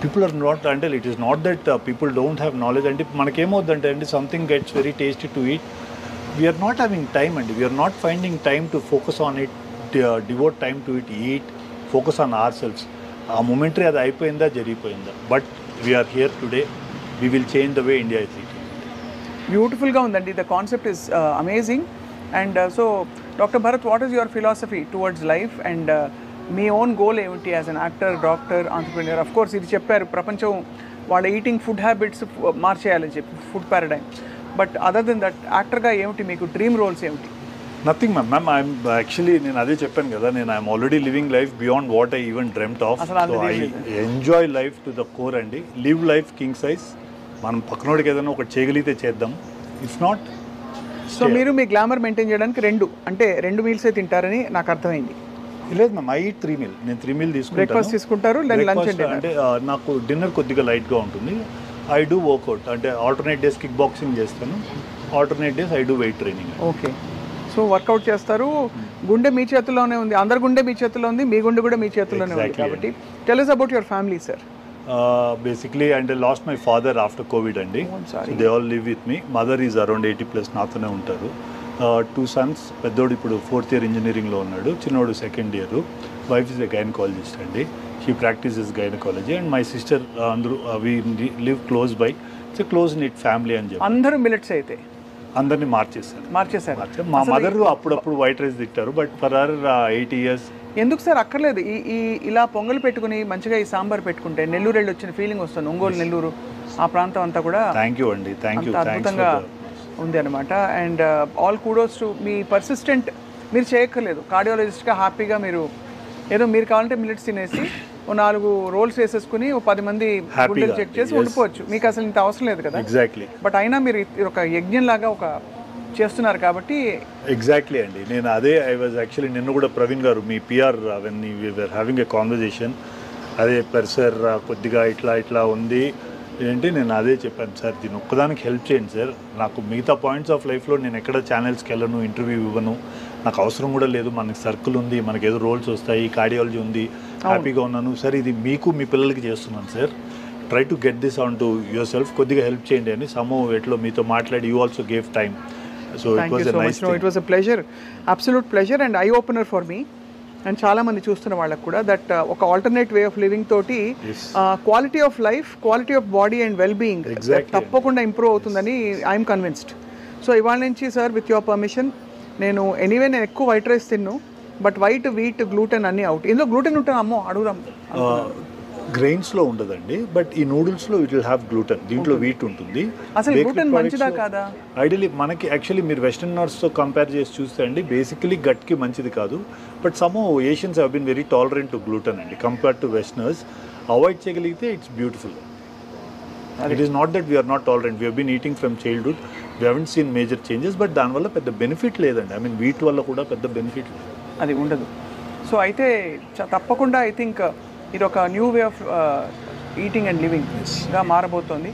[SPEAKER 3] People are not, until it is not that people don't have knowledge. And మనకేమవుతుందంటే అండి, something gets very tasty to eat, we are not having time and we are not finding time to focus on it, devote time to it, eat, focus on ourselves. ఆ momentary అది అయిపోయిందా జరిగిపోయిందా? But we are here today, we will change the way India is eating.
[SPEAKER 2] బ్యూటిఫుల్గా ఉందండి. The concept is amazing. And so doctor Bharat, what is your philosophy towards life and మీ own goal ఏమిటి as an actor, doctor, entrepreneur? Of course ఇది చెప్పారు, ప్రపంచం వాళ్ళ eating food habits మార్చేయాలని చెప్పి, food paradigm. But other than that యాక్టర్గా ఏమిటి మీకు డ్రీమ్ రోల్స్ ఏమిటి?
[SPEAKER 3] Nothing ma'am. ఐఎమ్ యాక్చువల్లీ నేను అదే చెప్పాను కదా, నేను I'm already living life beyond what I even dreamed of. So I enjoy life to the core అండి. Live life king size. మనం పక్కనోడికి ఏదైనా ఒకటి చేయగలిగితే చేద్దాం, ఇఫ్ నాట్.
[SPEAKER 2] సో మీరు మీ గ్లామర్ మెయింటైన్ చేయడానికి 2 మీల్సే తింటారని నాకు అర్థమైంది.
[SPEAKER 3] లేదు మ్యామ్, ఐ ఈట్ 3 meals. నేను 3 meals తీసుకుంటాను.
[SPEAKER 2] బ్రేక్ఫాస్ట్ తీసుకుంటారు, లంచ్
[SPEAKER 3] అంటే నాకు డిన్నర్ కొద్దిగా లైట్గా ఉంటుంది. ఐ డూ వర్కౌట్, అంటే ఆల్టర్నేట్ డేస్ కిక్ బాక్సింగ్ చేస్తాను, alternate days I do weight training.
[SPEAKER 2] Okay. So workout చేస్తారు. గుండె మీ చేతుల్లోనే ఉంది, అందరి గుండె మీ చేతుల్లో ఉంది, మీ గుండె కూడా మీ చేతుల్లోనే ఉంది. కాబట్టి tell us about your family, sir.
[SPEAKER 3] Basically, and I lost my father after COVID అండి. So they all live with me. Mother is around 80+ నాతోనే ఉంటారు. 2 sons. పెద్దోడు ఇప్పుడు 4th year ఇంజనీరింగ్లో ఉన్నాడు, చిన్నోడు 2nd year. Wife is a gynaecologist అండి. She practises gynaecology. And my sister, అందరూ we live close by. It's a close knit family అని చెప్పి.
[SPEAKER 2] అందరూ మిల్లెట్స్ అయితే
[SPEAKER 3] అందరినీ మార్చేశారు. మా మదర్ అప్పుడప్పుడు వైట్ రైస్ తింటారు, బట్ ఫర్ అవర్ 80 years.
[SPEAKER 2] ఎందుకు సార్ అక్కర్లేదు? ఈ ఇలా పొంగల్ పెట్టుకుని మంచిగా ఈ సాంబార్ పెట్టుకుంటే నెల్లూరు వెళ్ళి వచ్చిన ఫీలింగ్ వస్తుంది. ఒంగోలు, నెల్లూరు ఆ ప్రాంతం అంతా కూడా
[SPEAKER 3] థ్యాంక్ యూ అండి, థ్యాంక్ యూ,
[SPEAKER 2] అద్భుతంగా ఉంది అనమాట. And all kudos to me persistent. మీరు చేయక్కర్లేదు, కార్డియాలజిస్ట్గా హ్యాపీగా మీరు ఏదో మీరు కావాలంటే మిల్లెట్స్ తినేసి 4 రోల్స్ వేసేసుకుని 10 మంది గుండెలు చెక్ చేసి ఉండిపోవచ్చు. మీకు అసలు ఇంత అవసరం లేదు కదా.
[SPEAKER 3] ఎగ్జాక్ట్లీ.
[SPEAKER 2] బట్ అయినా మీరు ఒక యజ్ఞం లాగా ఒక చేస్తున్నారు కాబట్టి.
[SPEAKER 3] ఎగ్జాక్ట్లీ అండి. నేను అదే ఐ వాజ్ యాక్చువల్లీ నిన్న కూడా ప్రవీణ్ గారు మీ PR when we were having a conversation, అదే సార్ కొద్దిగా ఇట్లా ఉంది ఏంటి, నేను అదే చెప్పాను సార్, దీని ఒక్కదానికి హెల్ప్ చేయండి సార్, నాకు మిగతా పాయింట్స్ ఆఫ్ లైఫ్లో నేను ఎక్కడ ఛానల్స్కి వెళ్ళను, ఇంటర్వ్యూ ఇవ్వను, నాకు అవసరం కూడా లేదు, మనకి సర్కిల్ ఉంది, మనకి ఏదో రోల్స్ వస్తాయి, కార్డియాలజీ ఉంది, హ్యాపీగా ఉన్నాను సార్, ఇది మీకు మీ పిల్లలకి చేస్తున్నాను sir, try to get this on to your self, కొద్దిగా హెల్ప్ చేయండి అని సమో ఎట్లో మీతో మాట్లాడి you also gave time. So it was a nice thing.
[SPEAKER 2] It was a pleasure, absolute pleasure and eye opener for me and చాలా మంది చూస్తున్న వాళ్ళకు కూడా దట్ ఒక ఆల్టర్నేట్ వే ఆఫ్ లివింగ్ తోటి quality of life, quality of body and well being తప్పకుండా improve అవుతుందని I'm convinced. So ఇవాళ నుంచి సార్ విత్ యువర్ పర్మిషన్, నేను ఎక్కువ వైట్ రైస్ తిన్ను, బట్ వైట్, వీట్, గ్లూటెన్ అన్నీ అవుట్. ఇందులో గ్లూటెన్ ఉంటుంది అమ్మో అడుగుదాం.
[SPEAKER 3] గ్రెయిన్స్లో ఉండదండి, బట్ ఈ నూడిల్స్లో ఇట్ విల్ హ్యావ్ గ్లూటెన్, దీంట్లో వీట్ ఉంటుంది.
[SPEAKER 2] అసలు గ్లూటెన్ మంచిదా కాదా?
[SPEAKER 3] ఐడియలీ మనకి యాక్చువల్లీ మీరు వెస్టర్నర్స్తో కంపేర్ చేసి చూస్తే అండి బేసికలీ గట్కి మంచిది కాదు, but some Asians have been very tolerant to gluten అండి కంపేర్ టు వెస్టర్నర్స్. అవాయిడ్ చేయగలిగితే it's beautiful. It is not that we are not tolerant, we been eating from childhood, we haven't seen major changes, but దానివల్ల పెద్ద benefit లేదండి. I mean wheat వల్ల కూడా పెద్ద benefit
[SPEAKER 2] అది ఉండదు. సో అయితే తప్పకుండా ఐ థింక్ ఇది ఒక new way of eating and లివింగ్గా మారబోతోంది.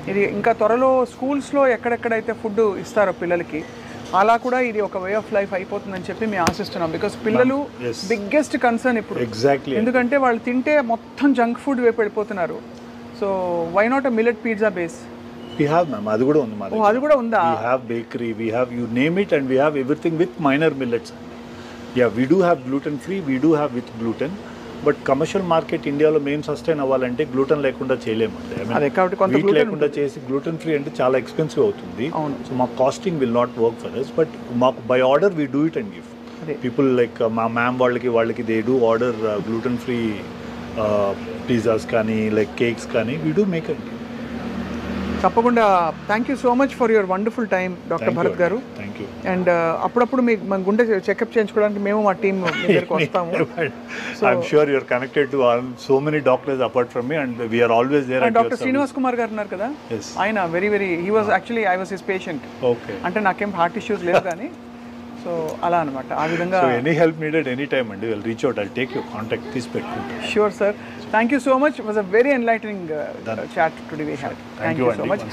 [SPEAKER 2] ఇది ఇంకా త్వరలో స్కూల్స్లో ఎక్కడెక్కడైతే ఫుడ్ ఇస్తారో పిల్లలకి అలా కూడా ఇది ఒక వే ఆఫ్ లైఫ్ అయిపోతుందని చెప్పి మేము ఆశిస్తున్నాం. బికాస్ పిల్లలు బిగ్గెస్ట్ కన్సర్న్ ఇప్పుడు.
[SPEAKER 3] ఎగ్జాక్ట్లీ.
[SPEAKER 2] ఎందుకంటే వాళ్ళు తింటే మొత్తం జంక్ ఫుడ్ వైపు వెళ్ళిపోతున్నారు. So why not a millet pizza base?
[SPEAKER 3] We have, ma'am. అది కూడా ఉంది మాది.
[SPEAKER 2] అది కూడా ఉందా?
[SPEAKER 3] We have bakery, we have you name it, and we have everything with minor millets. Yeah, we do have gluten free, we do have with gluten. But commercial market ఇండియాలో మేము sustain అవ్వాలంటే గ్లూటెన్ లేకుండా చేయలేమండి. Wheat లేకుండా చేసి gluten free అంటే చాలా expensive అవుతుంది. సో మా costing will not work for us, but మాకు by order we do it and give people. Like మా మ్యామ్ వాళ్ళకి they do order gluten free pizzas కానీ లైక్ కేక్స్ కానీ వీ డూ మేక్ అండ్.
[SPEAKER 2] తప్పకుండా. Thank you so much for your wonderful time doctor Bharat garu.
[SPEAKER 3] Thank you.
[SPEAKER 2] And అప్పుడప్పుడు మీకు మన గుండె checkup చేయించుకోవడానికి మేము మా టీం దగ్గరికి వస్తాము.
[SPEAKER 3] I'm sure you are connected to so many doctors apart from మీ and we are always there.
[SPEAKER 2] Doctor Srinivas Kumar garu ఉన్నారు కదా, ఆయన very he was actually I was his patient.
[SPEAKER 3] Okay.
[SPEAKER 2] అంటే నాకేం హార్ట్ ఇష్యూస్ లేవు కానీ సో అలా అనమాట. ఆ విధంగా
[SPEAKER 3] any help needed any time అండి, will reach out, I'll take your contact, తీసి పెట్టుకుంటాను.
[SPEAKER 2] Sure, sir. Thank you so much. It was a very enlightening chat today we had.
[SPEAKER 3] Thank you
[SPEAKER 2] so much.